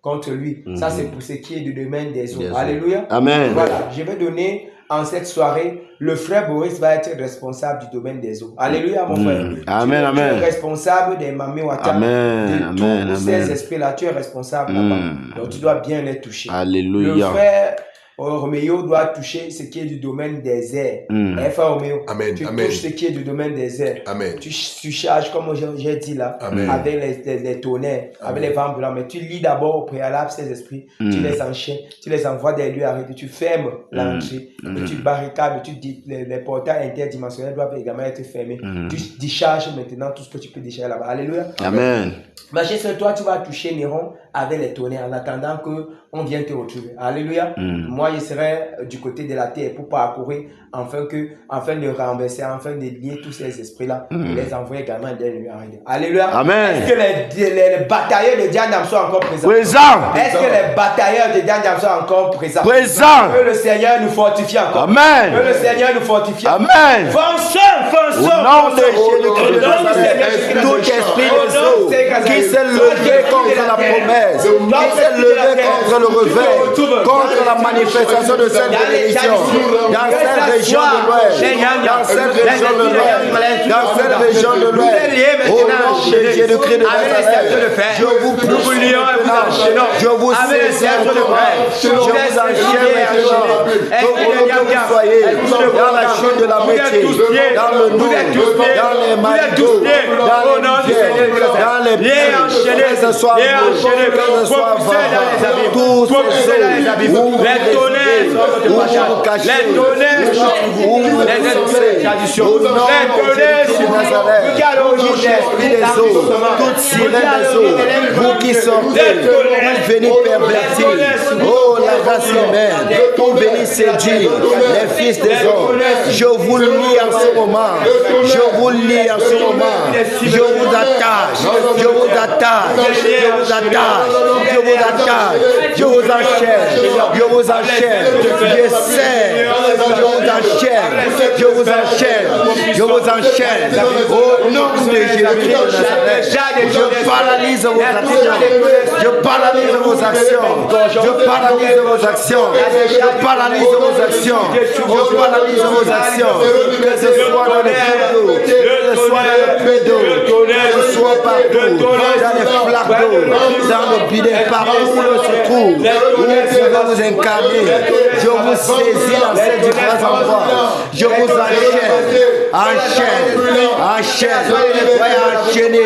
[SPEAKER 2] contre lui. Ça, c'est pour ce qui est du domaine des eaux. Alléluia.
[SPEAKER 1] Amen.
[SPEAKER 2] Voilà, je vais donner en cette soirée, le frère Boris va être responsable du domaine des eaux. Alléluia, mon frère.
[SPEAKER 1] Amen,
[SPEAKER 2] tu es responsable des Mami Wata.
[SPEAKER 1] Amen,
[SPEAKER 2] de tous ces esprits-là, tu es responsable là-bas. Donc, tu dois bien les toucher.
[SPEAKER 1] Alléluia.
[SPEAKER 2] Le frère Roméo doit toucher ce qui est du domaine des airs. Frère Roméo, tu touches ce qui est du domaine des airs. Tu charges, comme j'ai dit là, avec les tonnerres, avec les vents blancs. Mais tu lis d'abord au préalable ces esprits, tu les enchaînes, tu les envoies des lieux arrêtés, tu fermes l'entrée, et tu barricades, les portails interdimensionnels doivent également être fermés. Tu décharges maintenant tout ce que tu peux décharger là-bas. Alléluia.
[SPEAKER 1] Amen.
[SPEAKER 2] Imagine toi, tu vas toucher Néron avec les tonnerres en attendant qu'on vienne te retrouver. Alléluia. Moi, je serai du côté de la terre pour parcourir afin de renverser, afin de lier tous ces esprits-là et les envoyer également dans les lieux. Alléluia.
[SPEAKER 1] Amen.
[SPEAKER 2] Est-ce que les batailleurs de Dianam sont encore présents?
[SPEAKER 1] Présents.
[SPEAKER 2] Est-ce que les batailleurs de Dianam sont encore présents?
[SPEAKER 1] Présents.
[SPEAKER 2] Que le Seigneur nous fortifie encore.
[SPEAKER 1] Amen.
[SPEAKER 2] Que le Seigneur nous fortifie.
[SPEAKER 1] Amen.
[SPEAKER 2] Fonçons.
[SPEAKER 1] Au nom de Jésus-Christ, tout esprit des eaux qui s'est levé contre la promesse, qui s'est levé contre le réveil, contre la manifestation de cette bénédiction, dans cette région de l'Ouest, dans cette région de l'Ouest, dans cette région de l'Ouest, au nom de Jésus-Christ de Nazareth, je vous prie maintenant, je vous saisis maintenant, je vous enchaîne maintenant, que vous soyez dans la chute de la métier, dans le Nord, dans les Marigots,
[SPEAKER 2] nom du Seigneur,
[SPEAKER 1] dans les
[SPEAKER 2] viens enchaîner,
[SPEAKER 1] que ce soit
[SPEAKER 2] viens enchaîner, propulser dans les abîmes, propulser dans les abîmes, les tonnerres sont votre passage, les tonnerres sont les traditions, les tonnerres sont vous qui à l'origine des eaux,
[SPEAKER 1] toute sirène des eaux, vous qui sortez, vous venez pervertir, oh la race humaine, pour venir séduire les fils des hommes. Je vous lis en ce moment, je vous lis en ce moment, je vous attache, je vous attache, je vous attache, je vous attache, je vous enchaîne, je vous enchaîne, je sais, je vous enchaîne, je vous enchaîne, je vous enchaîne, au nom de Jésus-Christ de Nazareth, je paralyse vos actions, je paralyse vos actions, je paralyse vos actions, je paralyse vos actions, je paralyse vos actions, que ce soit dans les cours d'eau, que ce soit dans les puits d'eau, que ce soit partout, dans les flaques d'eau, dans le bidet, partout où l'on se trouve, où vous pouvez vous incarner, je vous saisis dans ces différents endroits, je vous enchaîne, voyez enchaîner,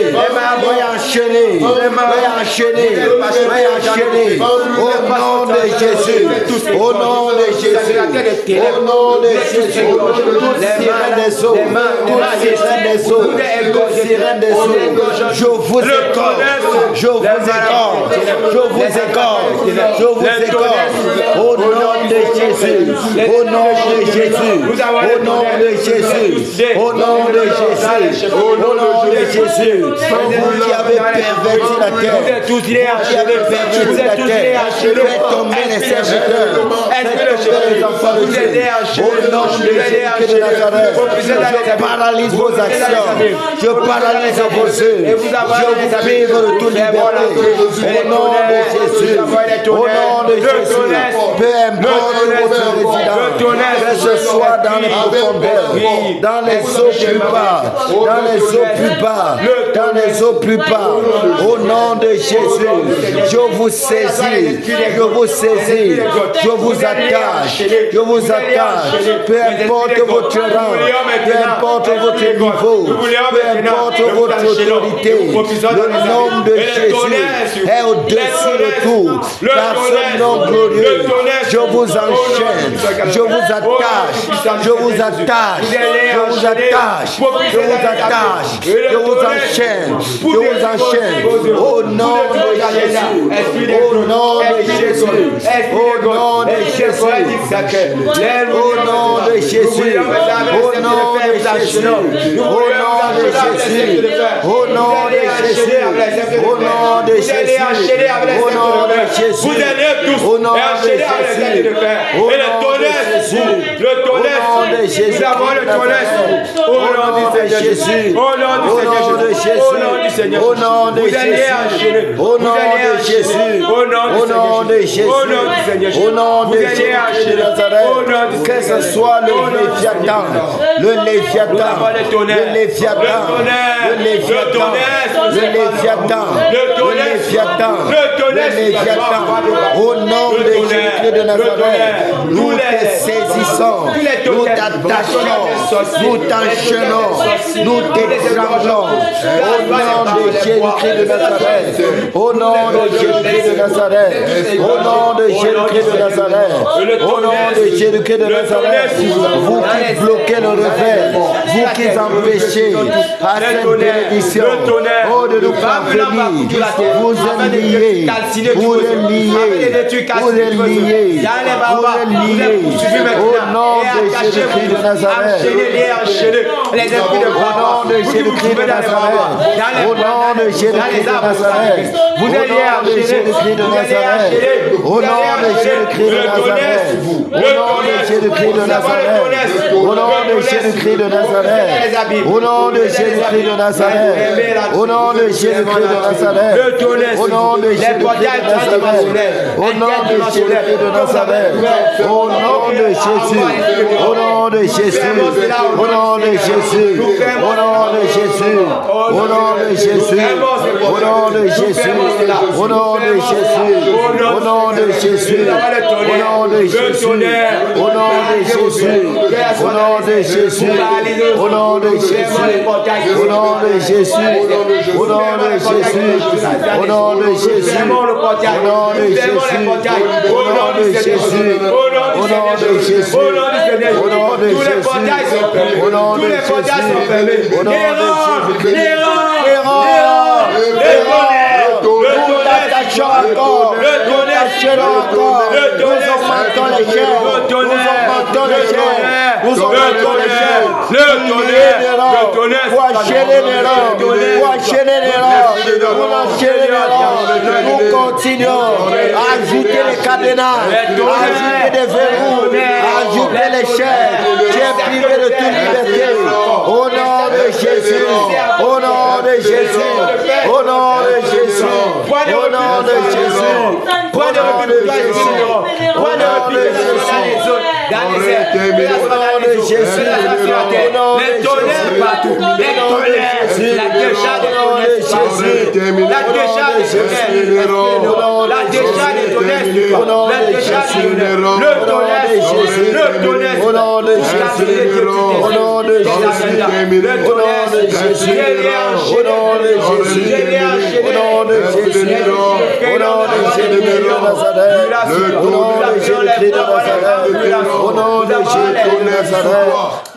[SPEAKER 1] au nom de Jésus, au nom de Jésus, au nom de Jésus, toute sirène des eaux, toute sirène des eaux, toute sirène des eaux, je vous écorche, je vous écorche, je vous écorche, je vous écorche, au nom de Jésus, au nom de Jésus, au nom de Jésus, au nom de Jésus, au nom de Jésus, vous qui avez perverti la terre, vous qui avez perverti la terre, faites tomber les serviteurs, faites tomber les enfants de Dieu, au nom de Jésus de Nazareth, je paralyse vos actions, je paralyse vos œuvres, je vous prive de toute liberté, au nom de Jésus, au nom de Jésus, peu importe votre résidence, que ce soit dans les profondeurs, dans les eaux plus bas, dans les eaux plus bas, dans les eaux plus bas, au nom de Jésus, je vous saisis, je vous saisis, je vous attache, peu importe votre rang, peu importe votre niveau, peu importe votre autorité, le nom de Jésus est au-dessus de tout, par ce nom glorieux, je vous enchaîne, je vous attache, je vous attache, je vous attache, je vous attache, je vous enchaîne, je vous enchaîne, au nom de Jésus, au nom de Jésus, au nom de Jésus, au nom de Jésus, au nom de Jésus, au nom de Jésus, au nom de Jésus, au nom de Jésus, au nom de Jésus,
[SPEAKER 2] vous allez tous
[SPEAKER 1] au nom de
[SPEAKER 2] enchaîner avec
[SPEAKER 1] Jésus,
[SPEAKER 2] de fer. Et le tonnerre, le tonnerre, nous avons le tonnerre au nom du Seigneur Jésus, au nom du Seigneur Jésus, au nom du Seigneur Jésus,
[SPEAKER 1] au nom de Jésus, au nom de Jésus, au nom de Jésus, au nom de Jésus de Nazareth, que ce soit le Léviathan, le Léviathan, le Léviathan, le Léviathan, le Léviathan, le Léviathan, le Léviathan, au nom de Jésus de Nazareth, nous te saisissons, nous t'attachons, nous t'enchaînons, nous t'étranglons, au nom de Jésus-Christ de Nazareth, au nom de Jésus-Christ de Nazareth, au nom de Jésus-Christ de Nazareth, au nom de Jésus-Christ de Nazareth, vous qui bloquez le réveil, vous qui empêchez à cette bénédiction, oh de nous parvenir, vous êtes liés, vous êtes liés, vous êtes liés, au nom de Jésus-Christ de Nazareth, au nom de Jésus-Christ de Nazareth, au nom de Jésus-Christ de Nazareth, au nom de Jésus-Christ de Nazareth, au nom de Jésus-Christ de Nazareth, au nom de Jésus-Christ de Nazareth, au nom de Jésus-Christ de Nazareth, au nom de Jésus-Christ de Nazareth, au nom de Jésus-Christ de Nazareth, au nom de Jésus-Christ de Nazareth, au nom de Jésus-Christ de Nazareth, au nom de Jésus, au nom de Jésus, au nom de Jésus, au nom de Jésus, au nom de Jésus, au nom de Jésus, au nom de Jésus, au nom de Jésus, au nom de Jésus, au nom de Jésus, au nom de Jésus, au nom de Jésus, au nom de Jésus, au nom de Jésus, au nom de Jésus, au nom de Jésus, au nom de Jésus, au nom de Jésus, au nom de Jésus, au nom de Jésus, au nom de Jésus, au nom de nous continuons à ajouter les cadenas, ajouter des verrous, ajouter les chaînes. Tu es privé de toute liberté. Au nom de Jésus, au nom de Jésus, au nom de Jésus, au nom de Jésus, au nom de Jésus, au nom de Jésus, les tonnerres partout, les tonnerres, la décharge des tonnerres, la décharge des tonnerres, la décharge des tonnerres, la décharge des tonnerres, le tonnerre, le tonnerre, au nom de Jésus, au nom de Jésus, le tonnerre, au nom de Jésus, au nom de Jésus, au nom de Jésus, au nom de Jésus de Nazareth, au nom de Jésus de Nazareth, au nom de Jésus de Nazareth,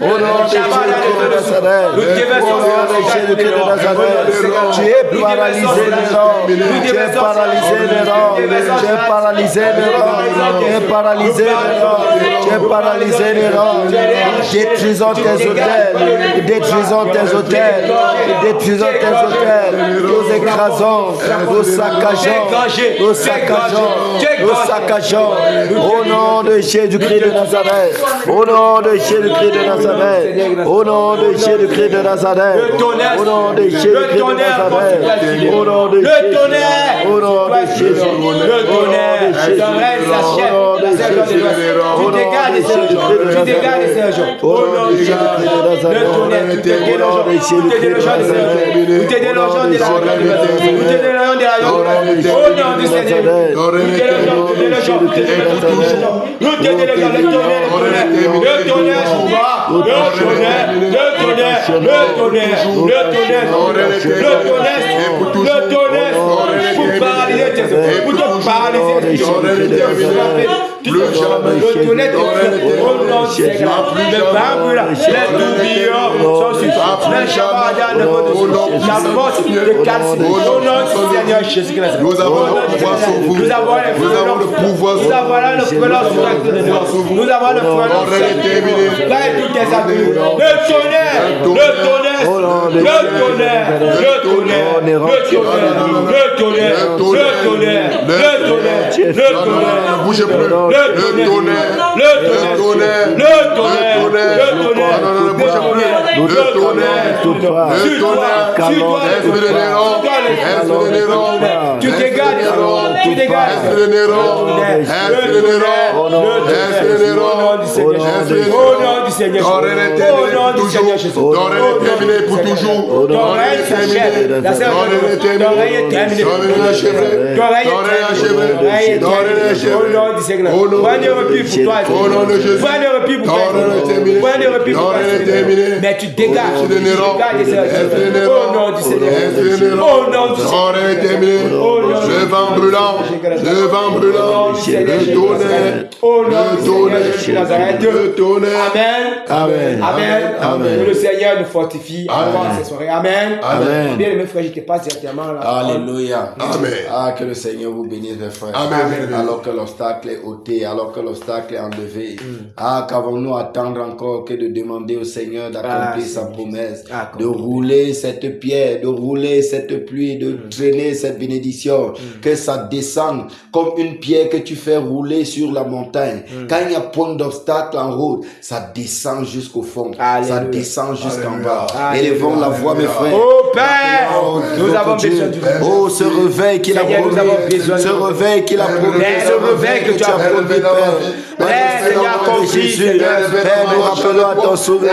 [SPEAKER 1] au nom de Jésus de Nazareth, au nom de Jésus de Nazareth, tu es paralysé les hommes, tu es paralysé les hommes, tu es paralysé les hommes, tu es paralysé les hommes, tu es paralysé les hommes, détruisons tes hôtels, détruisons tes hôtels, détruisons tes hôtels, nous écrasons, nous saccageons, nous saccageons, nous saccageons, au nom de Jésus-Christ de Nazareth, au nom de Jésus-Christ de Nazareth, au nom de Jésus-Christ de Nazareth, au nom de Jésus-Christ de Nazareth, au nom de Jésus, au nom de Jésus, au nom de Jésus, au nom de Jésus-Christ de Nazareth, au nom de Jésus-Christ de Nazareth, au nom de Jésus-Christ de Nazareth,
[SPEAKER 2] nous avons le pouvoir sur vous. Nous avons le pouvoir bougez plus. Le tu dégages, mais tu dégages au nom du Seigneur. Au nom du Seigneur. Le vent brûlant, le tonnerre, Amen. Que le Seigneur nous fortifie encore cette soirée. Amen. Bien, mes frères, je te passe directement là.
[SPEAKER 1] Alléluia.
[SPEAKER 2] Amen.
[SPEAKER 1] Ah, que le Seigneur vous bénisse, mes frères.
[SPEAKER 2] Amen.
[SPEAKER 1] Alors que l'obstacle est ôté, alors que l'obstacle est enlevé. Ah, qu'avons-nous à attendre encore que de demander au Seigneur d'accomplir sa promesse, de rouler cette pierre, de rouler cette pluie, de traîner cette bénédiction, que ça descende comme une pierre que tu fais rouler sur la montagne. Quand il y a point d'obstacle en route, ça descend jusqu'au fond, ça descend jusqu'en bas. Élevons la voix, mes frères.
[SPEAKER 2] Oh Père, nous avons besoin du
[SPEAKER 1] oh, ce réveil qu'il a promis, ce réveil qu'il a promis, ce réveil que tu as promis, Père. de Jésus. Père, nous rappelons à ton souvenir.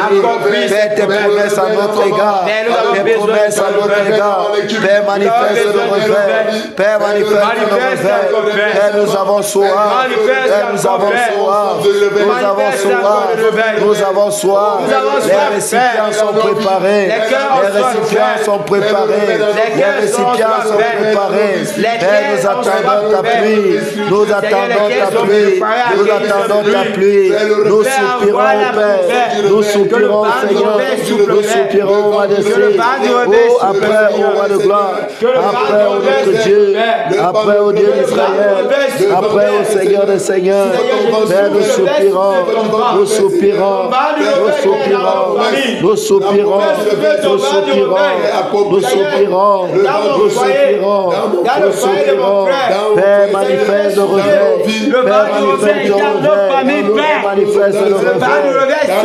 [SPEAKER 1] Père, tes promesses à notre égard. Tes promesses à notre égard. Père, manifeste le réveil. Père, manifeste le réveil. Père, nous avons soif. Père, nous avons soif. Nous avons soif. Nous avons soif. Les récipients sont préparés. Les récipients sont préparés. Les récipients sont préparés. Père, nous attendons ta pluie. Nous attendons ta pluie. Nous attendons ta pluie. Nous soupirons, Père. Nous soupirons, Seigneur. Nous soupirons, roi de ciel. Oh, après, au roi de gloire. Après, au notre Dieu. Après, au Dieu d'Israël. Après, au Seigneur des Seigneurs. Père, nous soupirons. Nous soupirons. Nous soupirons. Nous soupirons. Nous soupirons. Nous soupirons. Nous soupirons. Nous soupirons. Père, manifeste le réveil. Père, manifeste le réveil. Père, manifeste le réveil.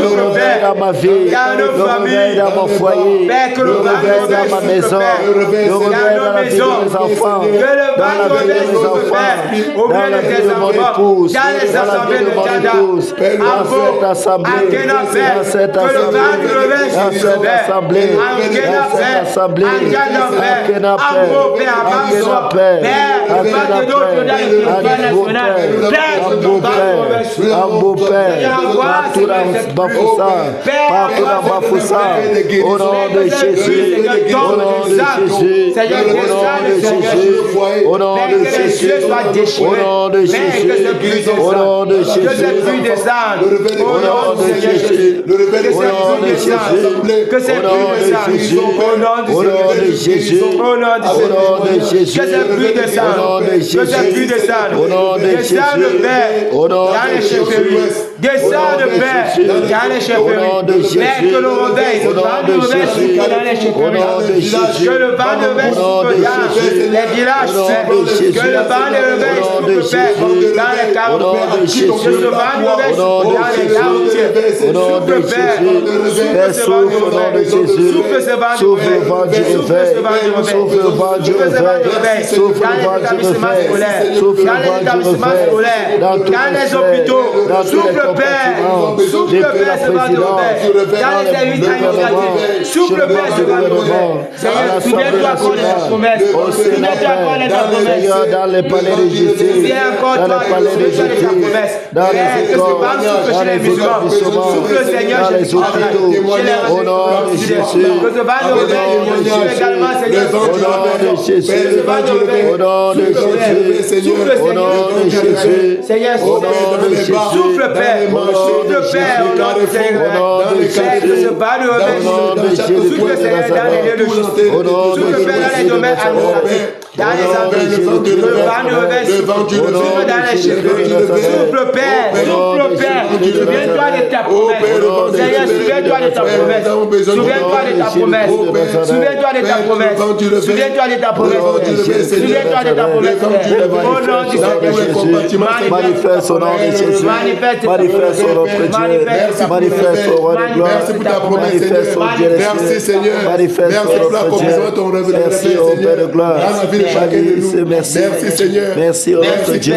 [SPEAKER 1] Le réveil dans ma vie. Le réveil dans mon foyer. Le réveil dans ma maison. Le réveil dans la vie de mes enfants. Dans la vie de mes enfants. Dans la vie de mon épouse. Dans la vie de mon épouse. Dans cette assemblée. Dans cette assemblée. Dans cette assemblée. Dans cette assemblée. Akena Père. Un beau Père, partout dans Bafoussa, au nom de Jésus, au nom de Jésus, au nom de Jésus, au nom de Jésus, au nom de Jésus, au nom de Jésus, au nom de Jésus, que c'est plus de Jésus, au nom de Jésus, au nom de Jésus, que c'est plus de ça, que c'est plus de ça, au nom de Jésus, au nom de Jésus, descends de paix dans les chefs, mais que le réveil, le vent de réveil dans les chefs, que le vent de réveil dans les villages, que le vent de réveil souffle dans les quartiers, que ce vent de réveil dans les quartiers, souffle Père, souffle au nom de Jésus, souffle le vent du réveil, souffle le vent du réveil, souffle le vent du réveil, souffle le vent du réveil, dans les hôpitaux, souffle Père, souffle Père, ce vent du réveil, dans les services administratifs, souffle Père, ce vent du réveil. Seigneur, souviens-toi encore de ta promesse, souviens-toi encore de ta promesse, dans les palais de justice, dans les palais de justice, dans les écoles, dans les établissements, dans les hôpitaux, au nom de Jésus, au nom de Jésus, au nom de Jésus, au nom de Jésus, au nom de Jésus,
[SPEAKER 2] Seigneur, souffle Père, souffle Père, au nom de Seigneur, que ce bas de réveil, souffle Seigneur dans les lieux de justice, souffle Père dans les domaines administratifs, dans les entreprises, le vent de réveil, souffle dans les chefferie, souffle Père, souviens-toi de ta promesse, Seigneur, souviens-toi de ta promesse, souviens-toi de ta promesse, souviens-toi de ta promesse, souviens-toi de ta promesse, souviens-toi de ta promesse, au nom du Seigneur Jésus,
[SPEAKER 1] manifeste au nom de Jésus, manifeste au notre Dieu, manifeste au roi de gloire,
[SPEAKER 3] merci pour ta promesse,
[SPEAKER 1] manifeste au Dieu des cieux,
[SPEAKER 3] merci Seigneur,
[SPEAKER 1] manifeste
[SPEAKER 3] merci pour la confirmation de ton réveil,
[SPEAKER 1] merci au Père de gloire,
[SPEAKER 3] merci Seigneur,
[SPEAKER 1] merci au notre Dieu,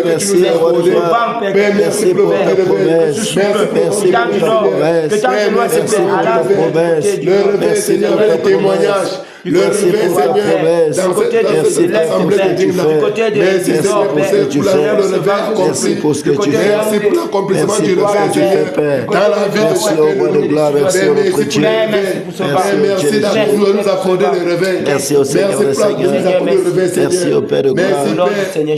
[SPEAKER 1] merci au roi de gloire, merci pour ta promesse, merci pour ta promesse, merci pour ta promesse, merci pour ta témoignage. Merci pour ta promesse. Merci pour l'assemblée que tu fais. Merci pour ce que tu fais. Merci pour ce que tu fais.
[SPEAKER 3] Merci pour l'accomplissement du
[SPEAKER 1] réveil, Père. Merci au roi de gloire. Merci au notre Dieu.
[SPEAKER 3] Merci d'avoir nous accordé le réveil.
[SPEAKER 1] Merci au Seigneur des Seigneurs. Merci au Père de gloire.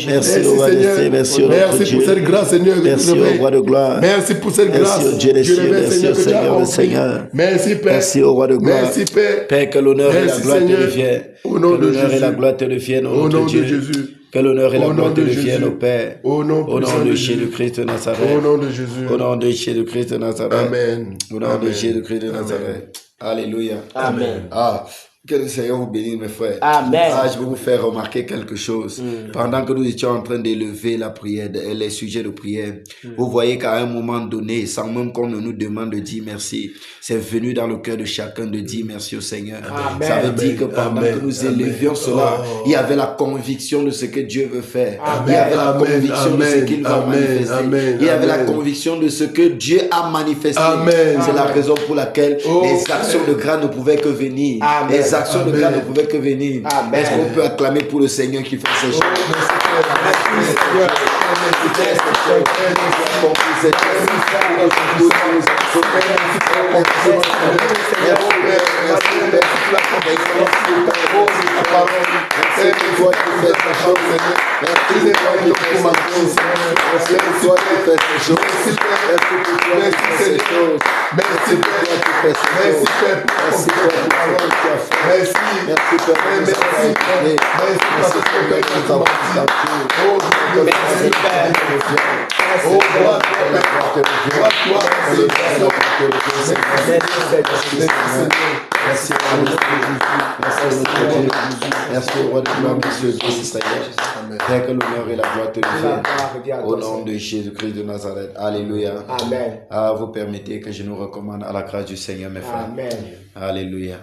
[SPEAKER 1] Merci au roi de ciel. Merci au notre Dieu.
[SPEAKER 3] Merci pour cette grâce, Seigneur.
[SPEAKER 1] Merci au roi de gloire.
[SPEAKER 3] Merci pour cette grâce.
[SPEAKER 1] Merci au Dieu des cieux. Merci au Seigneur des Seigneurs.
[SPEAKER 3] Merci Père.
[SPEAKER 1] Merci au roi de gloire.
[SPEAKER 3] Merci Père.
[SPEAKER 1] Père, que l'honneur et la gloire te reviennent. Que l'honneur et la gloire te reviennent au nom de Jésus. Que l'honneur et la gloire te reviennent au Père. Au nom de Jésus-Christ de Nazareth.
[SPEAKER 3] Au nom de Jésus.
[SPEAKER 1] Au nom de Jésus-Christ de Nazareth.
[SPEAKER 3] Amen.
[SPEAKER 1] Au nom de Jésus-Christ de Nazareth. Alléluia.
[SPEAKER 2] Amen.
[SPEAKER 1] Ah, Que le Seigneur vous bénisse, mes frères.
[SPEAKER 2] Amen.
[SPEAKER 1] Je vais vous faire remarquer quelque chose. Pendant que nous étions en train d'élever la prière, les sujets de prière, vous voyez qu'à un moment donné, sans même qu'on ne nous demande de dire merci, c'est venu dans le cœur de chacun de dire merci au Seigneur.
[SPEAKER 2] Amen.
[SPEAKER 1] Ça veut dire que pendant que nous élevions cela, il y avait la conviction de ce que Dieu veut faire. Il y avait la conviction de ce qu'il va manifester. Il y avait la conviction de ce que Dieu a manifesté. C'est la raison pour laquelle les actions de grâce ne pouvaient que venir. Les actions de grâce ne pouvaient que venir. Est-ce qu'on peut acclamer pour le Seigneur qui fait ces choses? Merci au roi de gloire, monsieur Dieu, Père, que l'honneur et la gloire te reviennent. Au nom de Jésus-Christ de Nazareth. Alléluia.
[SPEAKER 2] Amen.
[SPEAKER 1] Vous permettez que je nous recommande à la grâce du Seigneur, mes frères.
[SPEAKER 2] Amen.
[SPEAKER 1] Alléluia.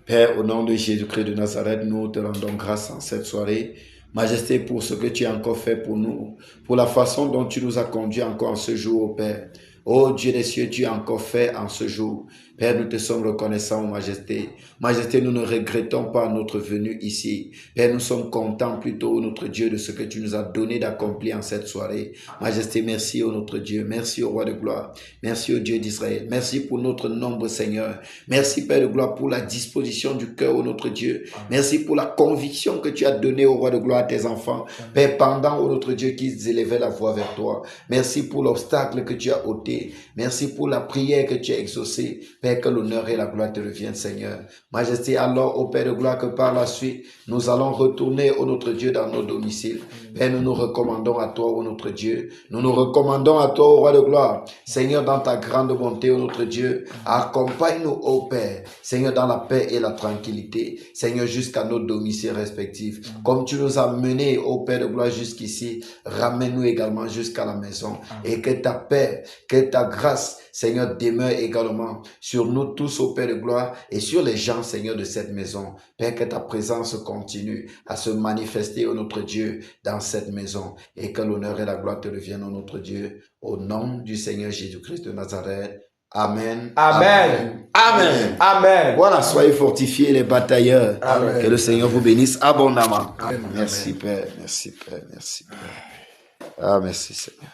[SPEAKER 1] Père, au nom de Jésus-Christ de Nazareth, nous te rendons grâce en cette soirée. Majesté, pour ce que tu as encore fait pour nous, pour la façon dont tu nous as conduits encore en ce jour, ô Père. Ô Dieu des cieux, tu as encore fait en ce jour. Père, nous te sommes reconnaissants, ô Majesté. Majesté, nous ne regrettons pas notre venue ici. Père, nous sommes contents plutôt, notre Dieu, de ce que tu nous as donné d'accomplir en cette soirée. Majesté, merci, ô notre Dieu. Merci, au roi de gloire. Merci, au Dieu d'Israël. Merci pour notre nombre, Seigneur. Merci, Père de gloire, pour la disposition du cœur, ô notre Dieu. Merci pour la conviction que tu as donnée, au roi de gloire, à tes enfants. Père, pendant, ô notre Dieu, qu'ils élevaient la voix vers toi. Merci pour l'obstacle que tu as ôté. Merci pour la prière que tu as exaucée. Père, que l'honneur et la gloire te reviennent, Seigneur. Majesté, alors, ô Père de gloire, que par la suite, nous allons retourner, ô notre Dieu, dans nos domiciles. Père, nous nous recommandons à toi, ô notre Dieu. Nous nous recommandons à toi, ô roi de gloire. Seigneur, dans ta grande bonté, ô notre Dieu, accompagne-nous, ô Père. Seigneur, dans la paix et la tranquillité. Seigneur, jusqu'à nos domiciles respectifs. Comme tu nous as menés, ô Père de gloire, jusqu'ici, ramène-nous également jusqu'à la maison. Et que ta paix, que ta grâce, Seigneur, demeure également sur nous tous, ô Père de gloire, et sur les gens, Seigneur, de cette maison. Père, que ta présence continue à se manifester, ô notre Dieu, dans cette maison, et que l'honneur et la gloire te reviennent, ô notre Dieu, au nom du Seigneur Jésus-Christ de Nazareth. Amen.
[SPEAKER 2] Amen.
[SPEAKER 1] Amen.
[SPEAKER 2] Amen.
[SPEAKER 1] Voilà, soyez fortifiés les batailleurs.
[SPEAKER 2] Amen.
[SPEAKER 1] Que le Seigneur vous bénisse abondamment.
[SPEAKER 3] Amen.
[SPEAKER 1] Merci Père, merci Père, merci Père. Ah, merci Seigneur.